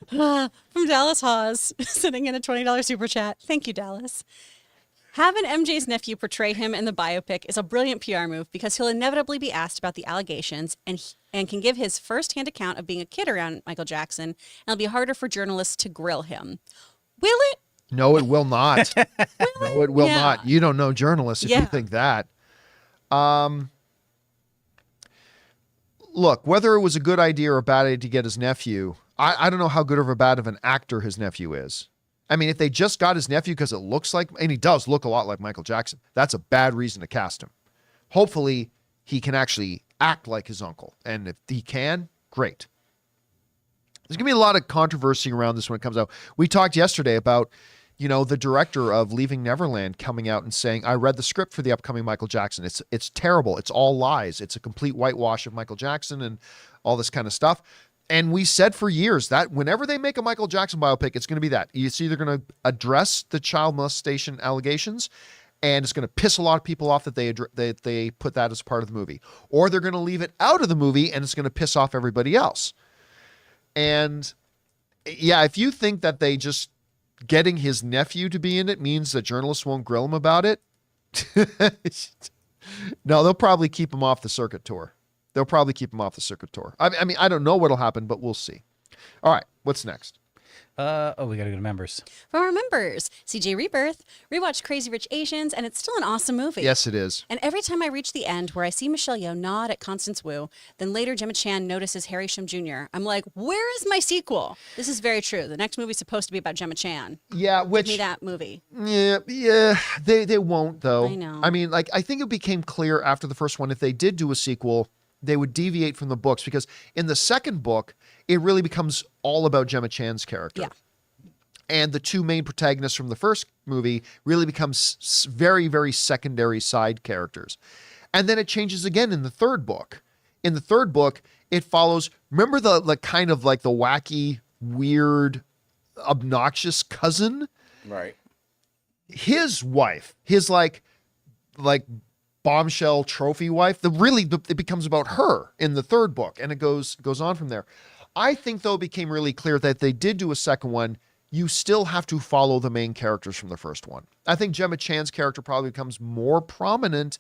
From Dallas Hawes, sitting in a $20 super chat. Thank you, Dallas. Having MJ's nephew portray him in the biopic is a brilliant PR move because he'll inevitably be asked about the allegations and can give his firsthand account of being a kid around Michael Jackson, and it'll be harder for journalists to grill him. Will it? No, it will not. No, it will Yeah. not. You don't know journalists if you Yeah. think that. Look, whether it was a good idea or a bad idea to get his nephew, I don't know how good or bad of an actor his nephew is. I mean, if they just got his nephew because it looks like, and he does look a lot like Michael Jackson, that's a bad reason to cast him. Hopefully, he can actually act like his uncle. And if he can, great. There's going to be a lot of controversy around this when it comes out. We talked yesterday about, the director of Leaving Neverland coming out and saying, I read the script for the upcoming Michael Jackson. It's terrible. It's all lies. It's a complete whitewash of Michael Jackson and all this kind of stuff. And we said for years that whenever they make a Michael Jackson biopic, it's going to be that. It's either going to address the child molestation allegations, and it's going to piss a lot of people off that they put that as part of the movie. Or they're going to leave it out of the movie, and it's going to piss off everybody else. And yeah, if you think that they just getting his nephew to be in it means that journalists won't grill him about it, no, they'll probably keep him off the circuit tour. I mean, I don't know what'll happen, but we'll see. All right, what's next? We got to go to members. From our members, CJ Rebirth, rewatched Crazy Rich Asians, and it's still an awesome movie. Yes, it is. And every time I reach the end where I see Michelle Yeoh nod at Constance Wu, then later Gemma Chan notices Harry Shum Jr., I'm like, where is my sequel? This is very true. The next movie's supposed to be about Gemma Chan. Yeah, Give which me that movie. yeah, they won't though. I know. I mean, like I think it became clear after the first one if they did do a sequel, they would deviate from the books because in the second book, it really becomes all about Gemma Chan's character. Yeah. And the two main protagonists from the first movie really become very, very secondary side characters. And then it changes again in the third book. In the third book, it follows, remember the kind of like the wacky, weird, obnoxious cousin? Right. His wife, his like bombshell trophy wife, it becomes about her in the third book, and it goes on from there. I think, though, it became really clear that if they did do a second one, you still have to follow the main characters from the first one. I think Gemma Chan's character probably becomes more prominent,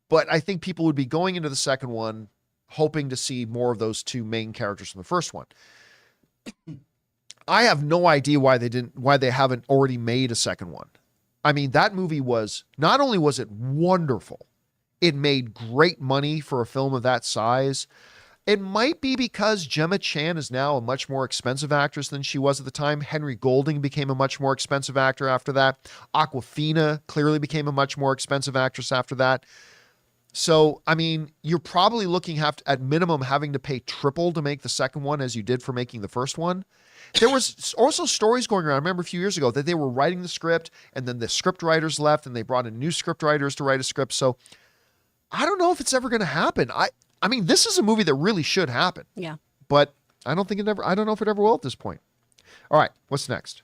but I think people would be going into the second one hoping to see more of those two main characters from the first one. I have no idea why they haven't already made a second one. I mean, that movie not only was it wonderful, it made great money for a film of that size. It might be because Gemma Chan is now a much more expensive actress than she was at the time. Henry Golding became a much more expensive actor after that. Awkwafina clearly became a much more expensive actress after that. So, I mean, you're probably looking at minimum having to pay triple to make the second one as you did for making the first one. There was also stories going around, I remember a few years ago, that they were writing the script and then the script writers left and they brought in new script writers to write a script. So I don't know if it's ever going to happen. I mean, this is a movie that really should happen. Yeah. But I don't know if it ever will at this point. All right, what's next?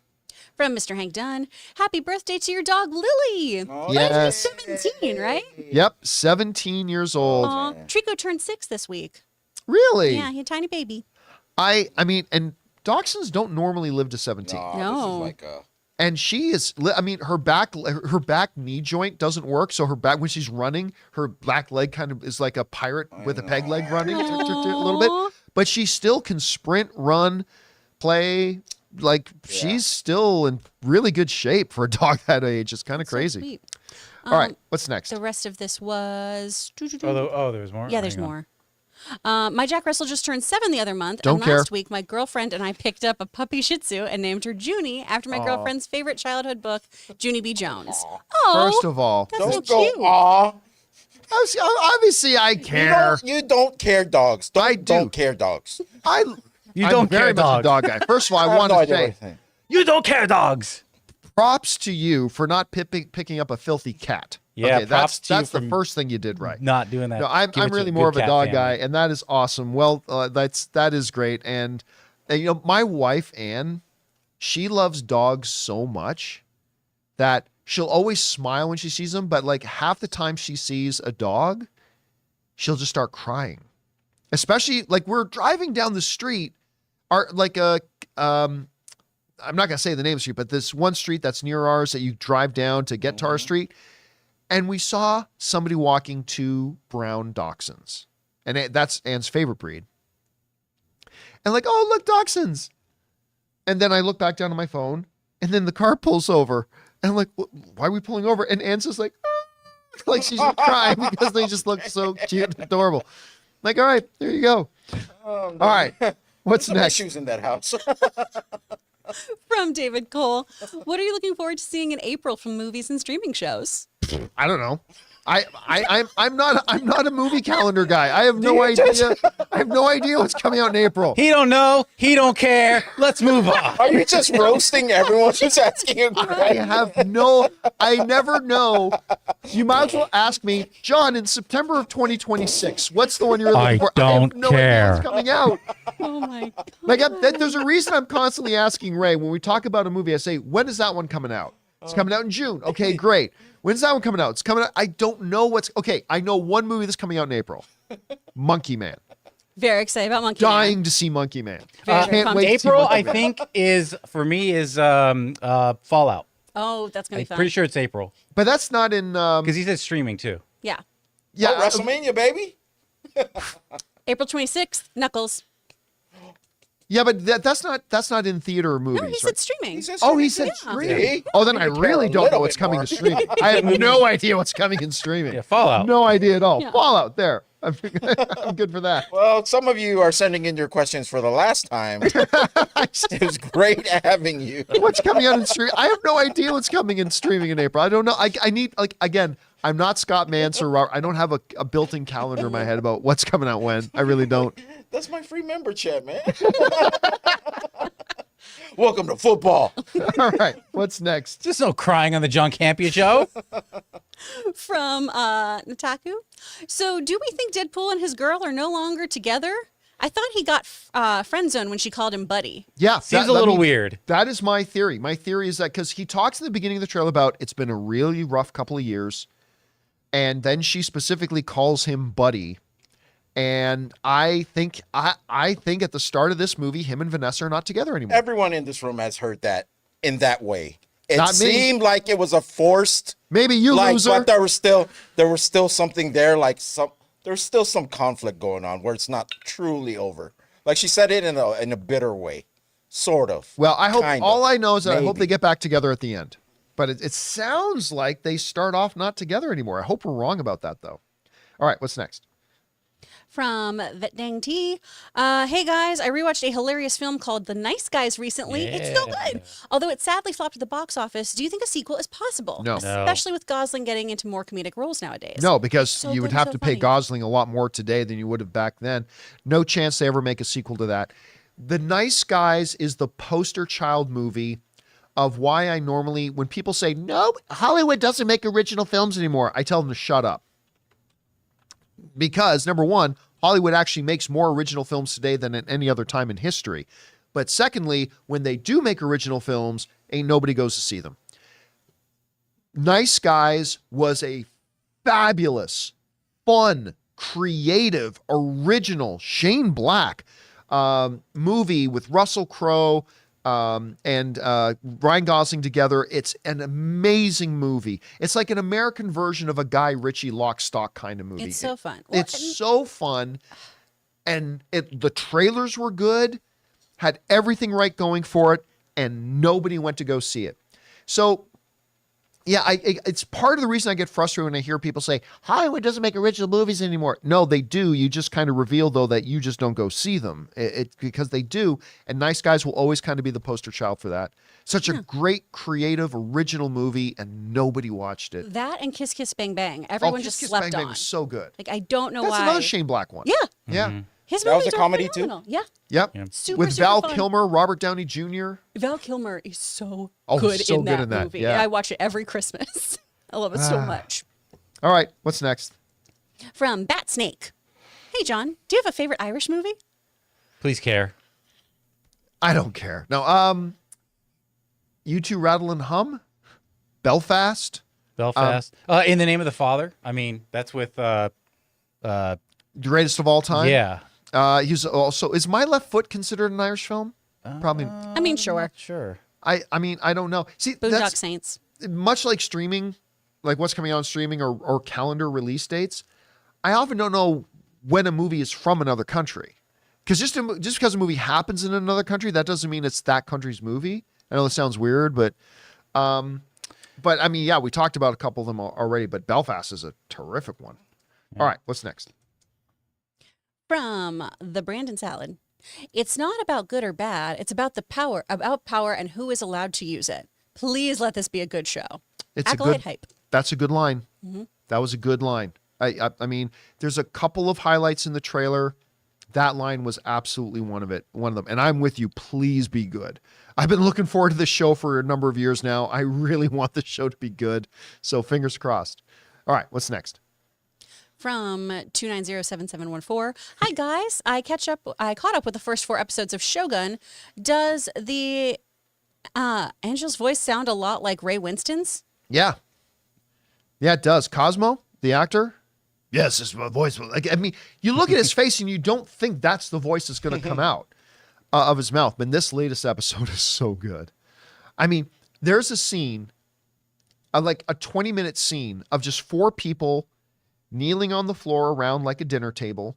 From Mr. Hank Dunn, happy birthday to your dog, Lily. Oh, Yes. 17, right? Yep, 17 years old. Aw, Trico turned 6 this week. Really? Yeah, he had a tiny baby. I mean, and dachshunds don't normally live to 17. No, No. This is like a... And she is, I mean, her back knee joint doesn't work. So her back, when she's running, her back leg kind of is like a pirate with a peg leg running a little bit. But she still can sprint, run, play. Like, she's still in really good shape for a dog that age. It's kind of crazy. Sweet. All right, what's next? The rest of this was... Oh, there's more? Yeah, there's Hang on. more. My Jack Russell just turned 7 the other month. Don't and care. last week, my girlfriend and I picked up a puppy Shih Tzu and named her Junie after my girlfriend's favorite childhood book, Junie B. Jones. Oh, First of all, that's so Don't go, cute. aw. obviously I care. You don't care dogs. I do. Don't care dogs. I'm don't very care much a dogs. dog guy. First of all, I have want no to idea what say you're saying. You don't care, dogs. props to you for not picking up a filthy cat. Yeah, okay, props to you that's the for first thing you did right. Not doing that. No, I'm Give it to really a more of good a cat dog family. guy, and that is awesome. Well, that is great, and you know, my wife Anne, she loves dogs so much that she'll always smile when she sees them, but like half the time she sees a dog, she'll just start crying. Especially like we're driving down the street, I'm not gonna say the name of the street, but this one street that's near ours that you drive down to get to our street. And we saw somebody walking two brown dachshunds. And that's Anne's favorite breed. And like, oh, look, dachshunds. And then I look back down on my phone, and then the car pulls over. And I'm like, why are we pulling over? And Anne's just like, "Ah," like she's just crying because they just look so cute and adorable. Like, all right, there you go. All right, what's Some next? issues in that house. From David Cole, what are you looking forward to seeing in April from movies and streaming shows? I don't know. I'm not a movie calendar guy. I have no idea. I have no idea what's coming out in April. He don't know. He don't care. Let's move on. Are you just roasting everyone who's asking a question? I never know. You might as well ask me, John, in September of 2026, what's the one you're looking I for? I don't have no care. idea what's coming out. Oh my God. Like, there's a reason I'm constantly asking Ray when we talk about a movie. I say, when is that one coming out? It's coming out in June. Okay, great. When's that one coming out? It's coming out. I don't know okay. I know one movie that's coming out in April. Monkey Man. Very excited about Monkey Man. Dying to see Monkey Man. Very Can't pumped. wait to see April, Monkey I Man. think, is Fallout. Oh, that's gonna be I'm fun. pretty sure it's April But that's not in. because he said streaming too. Yeah. Yeah, Oh, WrestleMania, baby. April 26th, Knuckles. yeah, but that's not in theater or movies. No, he right? said streaming. Oh, he said Yeah. streaming. See? Oh, then I You care really a don't know little what's bit coming more. to streaming. I have no idea what's coming in streaming. Yeah, Fallout. No idea at all. Yeah. Fallout. There. I'm good for that. Well, some of you are sending in your questions for the last time. It was great having you. What's coming out in streaming? I have no idea what's coming in streaming in April. I don't know. I need, like, again, I'm not Scott Mance or Robert. I don't have a built-in calendar in my head about what's coming out when. I really don't. That's my free member chat, man. Welcome to football. All right, what's next? Just no crying on the John Campea Show. From Nataku. So, do we think Deadpool and his girl are no longer together? I thought he got friend zone when she called him buddy. Yeah, Seems a little weird. That is my theory. My theory is that because he talks in the beginning of the trailer about it's been a really rough couple of years, and then she specifically calls him buddy. And I think at the start of this movie, him and Vanessa are not together anymore. Everyone in this room has heard that in that way. It Not me. seemed like it was a forced, Maybe you like, loser. but there was still something there, like there's still some conflict going on where it's not truly over. Like she said it in a bitter way, sort of. Well, I hope Kind all of. I know is that I hope Maybe. they get back together at the end. But it sounds like they start off not together anymore. I hope we're wrong about that, though. All right, what's next? From Vetdang T. Hey guys, I rewatched a hilarious film called The Nice Guys recently. It's so good. Although it sadly flopped at the box office, do you think a sequel is possible? No. Especially with Gosling getting into more comedic roles nowadays. No, because So you would good, have so to pay funny. Gosling a lot more today than you would have back then. No chance they ever make a sequel to that. The Nice Guys is the poster child movie of why I normally, when people say, no, Hollywood doesn't make original films anymore, I tell them to shut up. Because, number one, Hollywood actually makes more original films today than at any other time in history. But secondly, when they do make original films, ain't nobody goes to see them. Nice Guys was a fabulous, fun, creative, original Shane Black movie with Russell Crowe and Ryan Gosling together. It's an amazing movie. It's like an American version of a Guy Ritchie Lock, Stock kind of movie. It's so fun. Well, It's so fun. And the trailers were good, had everything right going for it, and nobody went to go see it. So, yeah, it's part of the reason I get frustrated when I hear people say, Hollywood doesn't make original movies anymore. No, they do. You just kind of reveal, though, that you just don't go see them. Because they do, and Nice Guys will always kind of be the poster child for that. Such a great, creative, original movie, and nobody watched it. that and Kiss Kiss Bang Bang. Everyone Kiss just Kiss slept Bang Bang on. was so good. Like, I don't know That's why. another Shane Black one. Yeah. Yeah. His That was movies a are comedy, too? phenomenal. Yeah. Yep. Super, With super Val fun. Kilmer, Robert Downey Jr. Val Kilmer is so Oh, good, so in, good that in that, movie. yeah. I watch it every Christmas. I love it so much. All right, what's next? From Bat Snake. Hey, John, do you have a favorite Irish movie? Please care. I don't care. No, You Two Rattle and Hum? Belfast? Belfast. In the Name of the Father. I mean, that's with Greatest of all time? yeah. He's also, is My Left Foot considered an Irish film? Probably. I mean, sure. Sure. I mean, I don't know. See, Boondock that's Saints. much like streaming, like what's coming out on streaming or calendar release dates. I often don't know when a movie is from another country. Because just because a movie happens in another country, that doesn't mean it's that country's movie. I know this sounds weird, but I mean, yeah, we talked about a couple of them already, but Belfast is a terrific one. All right, what's next? From the Brandon Salad. It's not about good or bad. It's about power and who is allowed to use it. Please let this be a good show. It's Acolyte a good hype. That's a good line. That was a good line. I mean, there's a couple of highlights in the trailer. That line was absolutely one of them. And I'm with you. Please be good. I've been looking forward to this show for a number of years now. I really want this show to be good. So fingers crossed. All right, what's next? From 2907714. Hi guys, I caught up with the first 4 episodes of Shogun. Does the Angel's voice sound a lot like Ray Winston's? Yeah. Yeah, it does. Cosmo, the actor? Yes, this is my voice. Like, I mean, you look at his face and you don't think that's the voice that's going to come out of his mouth. But this latest episode is so good. I mean, there's a scene, like a 20-minute scene of just 4 people kneeling on the floor around like a dinner table,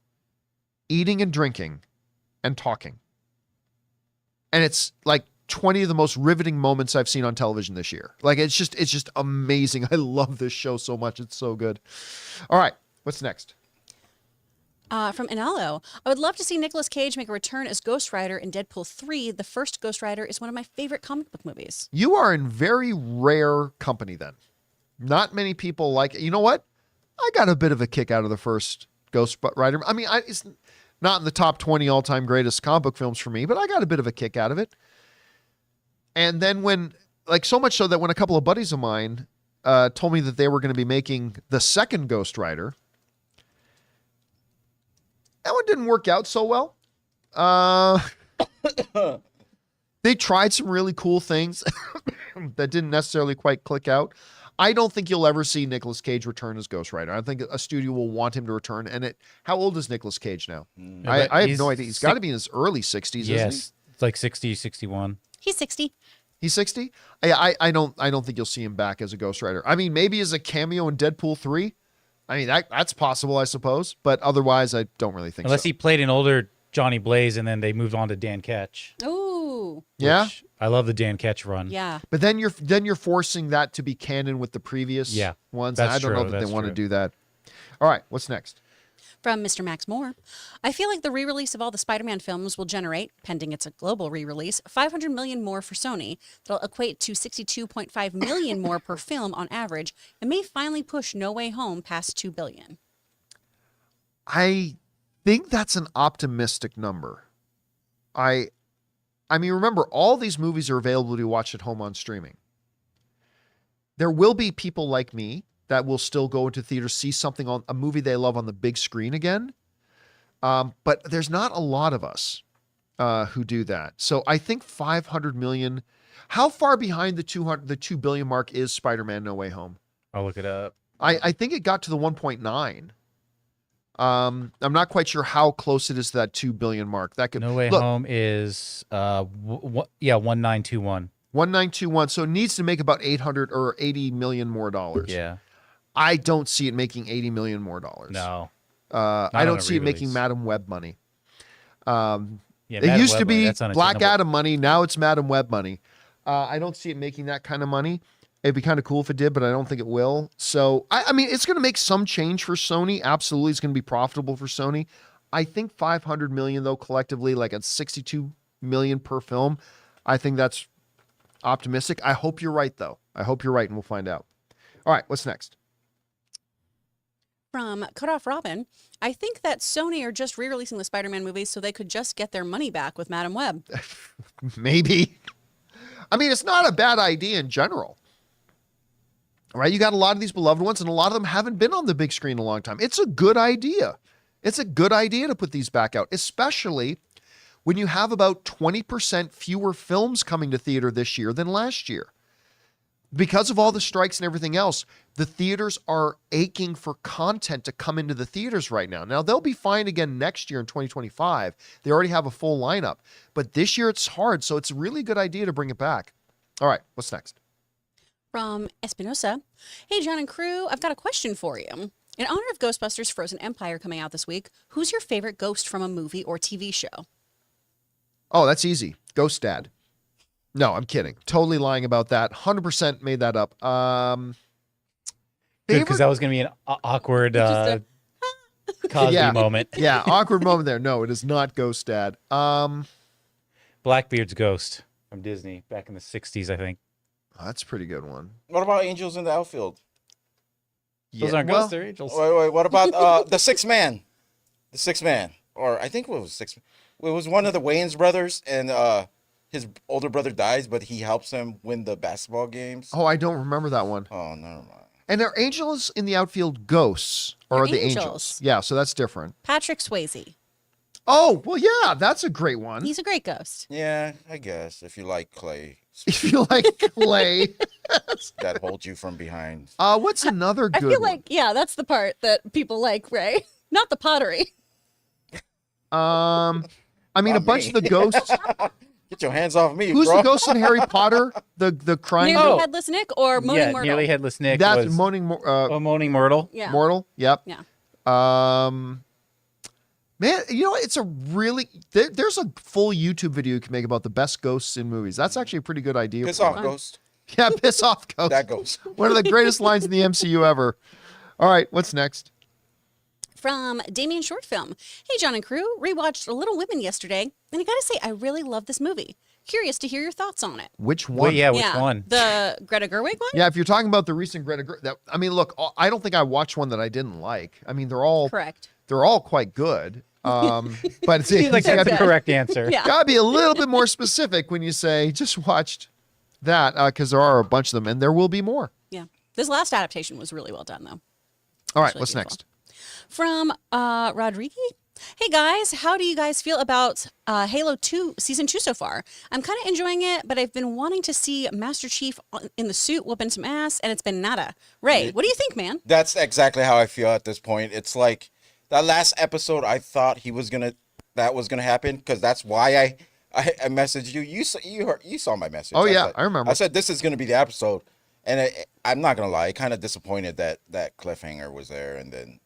eating and drinking and talking. And it's like 20 of the most riveting moments I've seen on television this year. Like, it's just amazing. I love this show so much. It's so good. All right, what's next? From Inalo. I would love to see Nicolas Cage make a return as Ghost Rider in Deadpool 3. The first Ghost Rider is one of my favorite comic book movies. You are in very rare company then. Not many people like it. You know what? I got a bit of a kick out of the first Ghost Rider. I mean, it's not in the top 20 all-time greatest comic book films for me, but I got a bit of a kick out of it. And then when, like, so much so that when a couple of buddies of mine told me that they were going to be making the second Ghost Rider, that one didn't work out so well. They tried some really cool things that didn't necessarily quite click out. I don't think you'll ever see Nicolas Cage return as Ghost Rider. I think a studio will want him to return. And how old is Nicolas Cage now? I have no idea. He's got to be in his early 60s, Yes, isn't he? it's like 60, 61. He's 60. He's 60? I don't think you'll see him back as a Ghost Rider. I mean, maybe as a cameo in Deadpool 3. I mean, that's possible, I suppose. But otherwise, I don't really think Unless so. he played an older Johnny Blaze and then they moved on to Dan Ketch. Ooh. Yeah? which I love the Dan Ketch run. Yeah. But then you're forcing that to be canon with the previous ones. that's I don't know true, that they that's want to true. do that. All right, what's next? From Mr. Max Moore, I feel like the re-release of all the Spider-Man films will generate, pending it's a global re-release, $500 million more for Sony. That'll equate to $62.5 million more per film on average, and may finally push No Way Home past $2 billion. I think that's an optimistic number. I mean, remember, all these movies are available to watch at home on streaming. There will be people like me that will still go into theaters, see something on a movie they love on the big screen again. But there's not a lot of us who do that. So I think 500 million. How far behind the 2 billion mark is Spider-Man No Way Home? I'll look it up. I think it got to the 1.9. I'm not quite sure how close it is to that 2 billion mark. That could No Way Home is 1921. 1921. So it needs to make about 800 or 80 million more dollars. Yeah. I don't see it making 80 million more dollars. No. I on don't a see it making re-release. Madam Web money. Yeah, It Madam used to Web, be that's Black unattainable. Adam money. Now it's Madam Web money. I don't see it making that kind of money. It'd be kind of cool if it did, but I don't think it will. So, I mean, it's going to make some change for Sony. Absolutely. It's going to be profitable for Sony. I think 500 million, though, collectively, like at 62 million per film. I think that's optimistic. I hope you're right, though. I hope you're right, and we'll find out. All right, what's next? From Cut Off Robin, I think that Sony are just re-releasing the Spider-Man movies so they could just get their money back with Madam Web. Maybe. I mean, it's not a bad idea in general. Right? You got a lot of these beloved ones, and a lot of them haven't been on the big screen in a long time. It's a good idea. It's a good idea to put these back out, especially when you have about 20% fewer films coming to theater this year than last year. Because of all the strikes and everything else, the theaters are aching for content to come into the theaters right now. Now, they'll be fine again next year in 2025. They already have a full lineup. But this year it's hard, so it's a really good idea to bring it back. All right, what's next? From Espinosa, hey, John and crew, I've got a question for you. In honor of Ghostbusters Frozen Empire coming out this week, who's your favorite ghost from a movie or TV show? Oh, that's easy. Ghost Dad. No, I'm kidding. Totally lying about that. 100% made that up. Good, Favorite- because that was going to be an awkward Just Cosby Yeah. moment. Yeah, awkward moment there. No, it is not Ghost Dad. Blackbeard's Ghost from Disney back in the 60s, I think. That's a pretty good one. What about Angels in the Outfield? Those aren't well, ghosts, they're angels. Wait. What about the Sixth Man? The Sixth Man, or I think it was Six. It was one of the Wayans brothers, and his older brother dies, but he helps him win the basketball games. Oh, I don't remember that one. Oh, never mind. And are angels in the outfield ghosts, or They're are they angels. angels? Yeah, so that's different. Patrick Swayze. Oh, well, yeah, that's a great one. He's a great ghost. Yeah, I guess if you like clay If you like clay. that holds you from behind. What's another I good feel one? like, yeah, that's the part that people like, Ray. Not the pottery. I mean, a Not bunch me. of the ghosts. Get your hands off me, Who's bro. the ghost in Harry Potter? The crying Nearly Oh. Headless Nick or Moaning Yeah, Myrtle? Nearly Headless Nick That's was Moaning Moaning Myrtle. Yeah. Mortal. Yep. Yeah. Man, you know, it's a really there's a full YouTube video you can make about the best ghosts in movies. That's actually a pretty good idea. Piss for off, one. Ghost. Yeah, piss off, ghost. That goes. One of the greatest lines in the MCU ever. All right, what's next? From Damien Short Film. Hey, John and crew, rewatched Little Women yesterday, and I gotta say, I really love this movie. Curious to hear your thoughts on it. Which one? Well, yeah, which one? The Greta Gerwig one? Yeah, if you're talking about the recent Greta Gerwig, I mean, look, I don't think I watched one that I didn't like. I mean, they're all Correct. They're all quite good. But it's Like that's the correct answer. Yeah. gotta be a little bit more specific when you say just watched that, because there are a bunch of them, and there will be more. Yeah. This last adaptation was really well done, though. All right, Really what's beautiful. next? From Rodriguez. Hey guys, how do you guys feel about Halo 2 Season 2 so far? I'm kind of enjoying it, but I've been wanting to see Master Chief in the suit whooping some ass, and it's been nada. Ray, what do you think, man? That's exactly how I feel at this point. It's like that last episode, I thought that was gonna happen, because that's why I messaged you. You saw my message. Oh, yeah, said- I remember. I said this is gonna be the episode, and I'm not gonna lie, kind of disappointed that cliffhanger was there, and then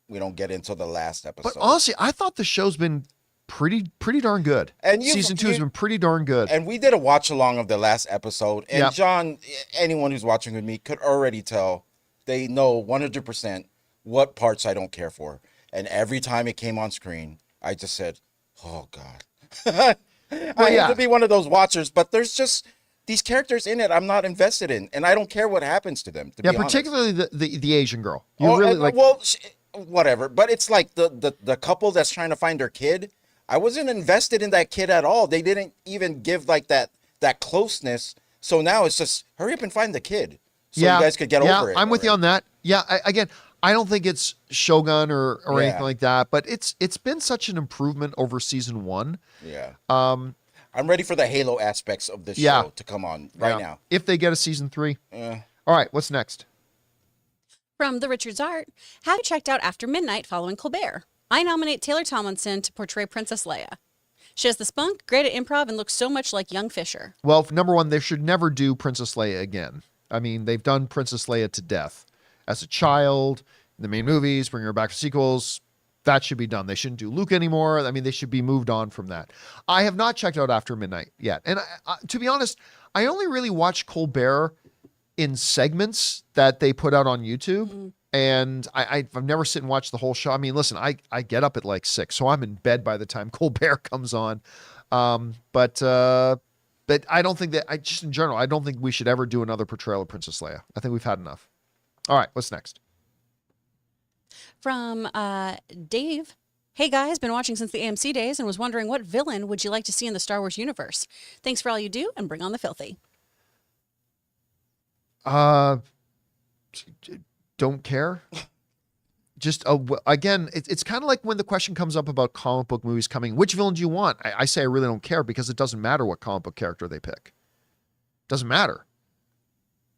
we don't get into the last episode. But honestly, I thought the show's been pretty darn good. And Season 2 has been pretty darn good. And we did a watch along of the last episode, and Yep. John, anyone who's watching with me could already tell they know 100% what parts I don't care for. And every time it came on screen, I just said, "Oh God." I hate to be one of those watchers, but there's just these characters in it I'm not invested in, and I don't care what happens to them. To Yeah, be honest. particularly the Asian girl. You Oh, really and- like. well, whatever. But it's like the couple that's trying to find their kid. I wasn't invested in that kid at all. They didn't even give like that closeness. So now it's just hurry up and find the kid, so you guys could get over it. I'm with you on that. Yeah, again, I don't think it's Shogun or Yeah. anything like that, but it's been such an improvement over season 1. Yeah. I'm ready for the Halo aspects of this Yeah. show to come on right Yeah. now. If they get a season 3. Yeah. All right, what's next? From the Richards Art, have you checked out After Midnight following Colbert? I nominate Taylor Tomlinson to portray Princess Leia. She has the spunk, great at improv, and looks so much like young Fisher. Well, number one, they should never do Princess Leia again. I mean, they've done Princess Leia to death. As a child, in the main movies, bring her back for sequels, that should be done. They shouldn't do Luke anymore. I mean, they should be moved on from that. I have not checked out After Midnight yet. And to be honest, I only really watch Colbert in segments that they put out on YouTube. And I've never sit and watched the whole show. I mean, listen, I get up at like 6, so I'm in bed by the time Colbert comes on. But I don't think that, in general, I don't think we should ever do another portrayal of Princess Leia. I think we've had enough. All right, what's next? From Dave. Hey guys, been watching since the AMC days and was wondering what villain would you like to see in the Star Wars universe? Thanks for all you do and bring on the filthy. Don't care. Just again, it's kind of like when the question comes up about comic book movies coming, which villain do you want? I say I really don't care, because it doesn't matter what comic book character they pick. Doesn't matter.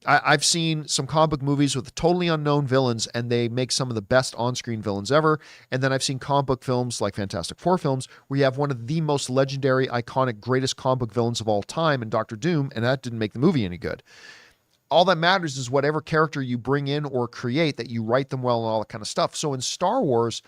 I've seen some comic book movies with totally unknown villains, and they make some of the best on-screen villains ever. And then I've seen comic book films like Fantastic Four films, where you have one of the most legendary, iconic, greatest comic book villains of all time in Doctor Doom, and that didn't make the movie any good. All that matters is whatever character you bring in or create, that you write them well and all that kind of stuff. So in Star Wars,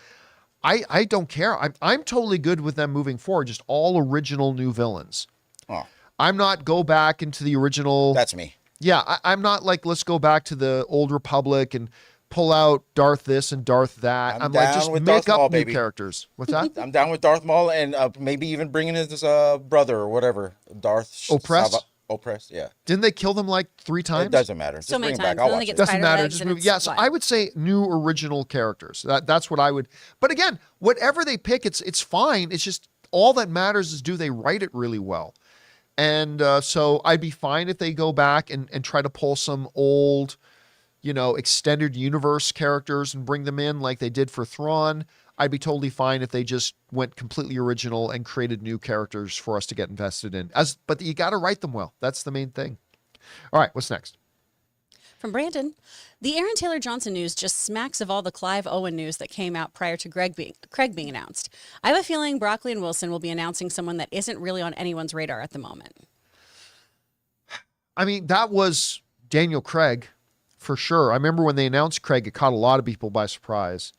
I don't care. I'm totally good with them moving forward, just all original new villains. Oh, I'm not go back into the original. that's me. Yeah, I'm not like, let's go back to the old Republic and pull out Darth this and Darth that. I'm like, down just with make Darth up Maul, new baby. characters. What's that? I'm down with Darth Maul, and maybe even bringing his brother or whatever, Darth Oppressed? Oppressed, yeah. Didn't they kill them like 3 times? It doesn't matter. Just So many bring it back. times, I'll and then watch they it. get Doesn't matter. legs Just and move. it's Yeah, so fine. I would say new original characters. That's what I would. But again, whatever they pick, it's fine. It's just all that matters is, do they write it really well? And so I'd be fine if they go back and try to pull some old, extended universe characters and bring them in like they did for Thrawn. I'd be totally fine if they just went completely original and created new characters for us to get invested in. But you got to write them well. That's the main thing. All right, what's next? From Brandon, the Aaron Taylor Johnson news just smacks of all the Clive Owen news that came out prior to Craig being announced. I have a feeling Broccoli and Wilson will be announcing someone that isn't really on anyone's radar at the moment. I mean, that was Daniel Craig for sure. I remember when they announced Craig, it caught a lot of people by surprise.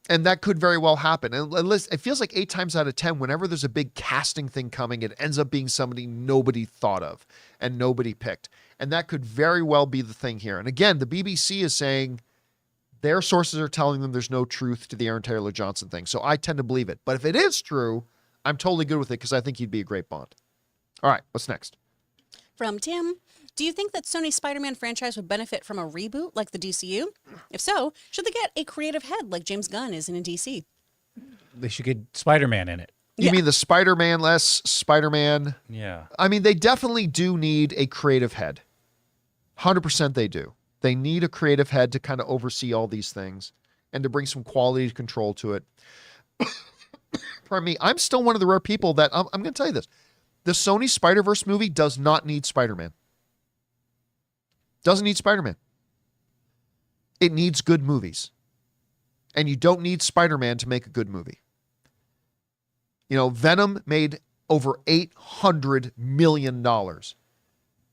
And that could very well happen. And it feels like 8 times out of 10, whenever there's a big casting thing coming, it ends up being somebody nobody thought of and nobody picked. And that could very well be the thing here. And again, the BBC is saying their sources are telling them there's no truth to the Aaron Taylor Johnson thing. So I tend to believe it. But if it is true, I'm totally good with it, because I think he'd be a great Bond. All right, what's next? From Tim, do you think that Sony's Spider-Man franchise would benefit from a reboot like the DCU? If so, should they get a creative head like James Gunn is in DC? They should get Spider-Man in it. You Yeah. mean the Spider-Man less Spider-Man? Yeah. I mean, they definitely do need a creative head. 100% they do. They need a creative head to kind of oversee all these things and to bring some quality control to it. Pardon me. I'm still one of the rare people that I'm going to tell you this. The Sony Spider-Verse movie does not need Spider-Man. Doesn't need Spider-Man. It needs good movies. And you don't need Spider-Man to make a good movie. You know, Venom made over $800 million.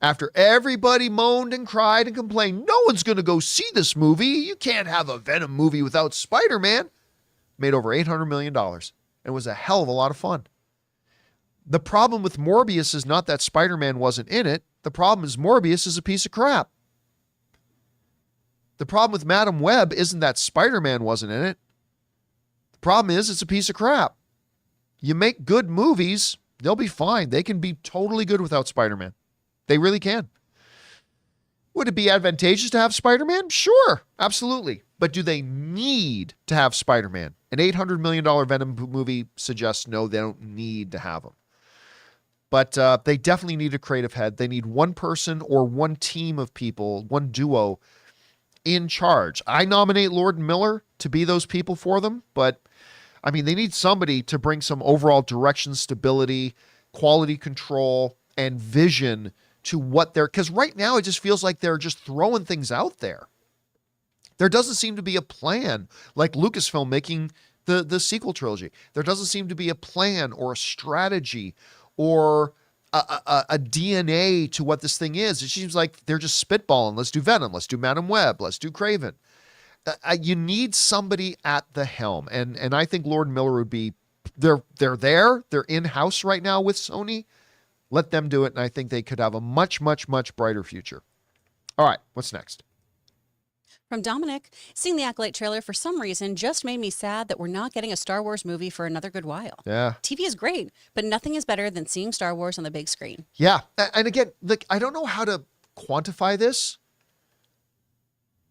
After everybody moaned and cried and complained, no one's going to go see this movie. You can't have a Venom movie without Spider-Man. Made over $800 million. It was a hell of a lot of fun. The problem with Morbius is not that Spider-Man wasn't in it. The problem is Morbius is a piece of crap. The problem with Madam Web isn't that Spider-Man wasn't in it. The problem is it's a piece of crap. You make good movies, they'll be fine. They can be totally good without Spider-Man. They really can. Would it be advantageous to have Spider-Man? Sure, absolutely. But do they need to have Spider-Man? An $800 million Venom movie suggests no, they don't need to have him. But they definitely need a creative head. They need one person or one team of people, one duo in charge. I nominate Lord and Miller to be those people for them, but I mean, they need somebody to bring some overall direction, stability, quality control, and vision to what they're, because right now it just feels like they're just throwing things out there. There doesn't seem to be a plan, like Lucasfilm making the sequel trilogy. There doesn't seem to be a plan or a strategy or a DNA to what this thing is. It seems like they're just spitballing. Let's do Venom. Let's do Madam Web. Let's do Kraven. You need somebody at the helm. And I think Lord and Miller would be, they're there. They're in-house right now with Sony. Let them do it. And I think they could have a much, much, much brighter future. All right. What's next? From Dominic, seeing the Acolyte trailer for some reason just made me sad that we're not getting a Star Wars movie for another good while. Yeah. TV is great, but nothing is better than seeing Star Wars on the big screen. Yeah. And again, like, I don't know how to quantify this,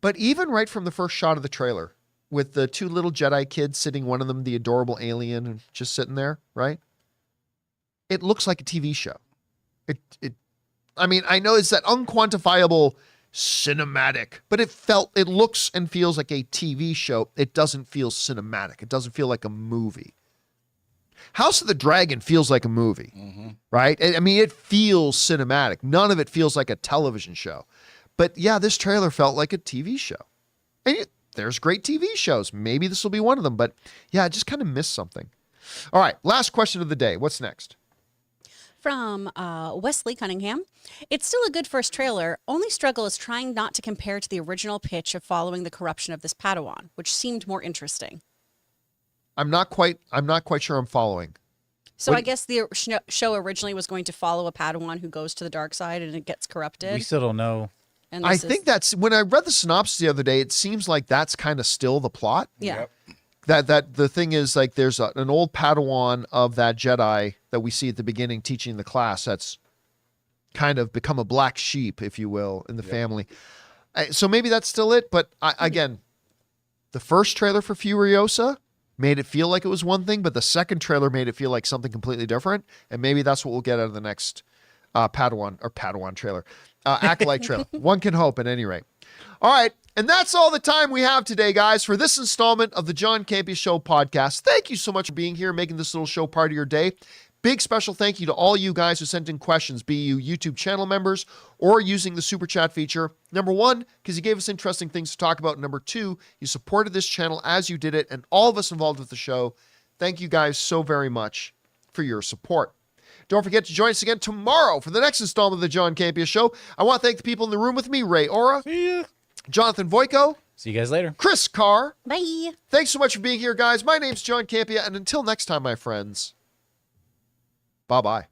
but even right from the first shot of the trailer with the two little Jedi kids sitting, one of them, the adorable alien, and just sitting there, right? It looks like a TV show. I mean, I know it's that unquantifiable cinematic, but it looks and feels like a TV show. It doesn't feel cinematic. It doesn't feel like a movie. House of the Dragon feels like a movie, right? I mean, it feels cinematic. None of it feels like a television show. But yeah, this trailer felt like a TV show. And there's great TV shows. Maybe this will be one of them. But yeah, I just kind of missed something. All right, last question of the day. What's next? From Wesley Cunningham, it's still a good first trailer. Only struggle is trying not to compare to the original pitch of following the corruption of this Padawan, which seemed more interesting. I'm not quite sure I'm following. So I guess the show originally was going to follow a Padawan who goes to the dark side and it gets corrupted. We still don't know. And I think that's, when I read the synopsis the other day, it seems like that's kind of still the plot. Yeah. Yep. That the thing is, like, there's an old Padawan of that Jedi that we see at the beginning teaching the class that's kind of become a black sheep, if you will, in the family. So maybe that's still it. But again, the first trailer for Furiosa made it feel like it was one thing, but the second trailer made it feel like something completely different. And maybe that's what we'll get out of the next Padawan trailer. Acolyte trailer. One can hope, at any rate. All right. And that's all the time we have today, guys, for this installment of the John Campea Show podcast. Thank you so much for being here, making this little show part of your day. Big special thank you to all you guys who sent in questions, be you YouTube channel members or using the super chat feature. Number one, because you gave us interesting things to talk about. Number two, you supported this channel as you did it, and all of us involved with the show. Thank you guys so very much for your support. Don't forget to join us again tomorrow for the next installment of the John Campea Show. I want to thank the people in the room with me, Ray Ora, Jonathan Voico, See you guys later. Chris Carr. Bye. Thanks so much for being here, guys. My name's John Campea, and until next time, my friends, bye-bye.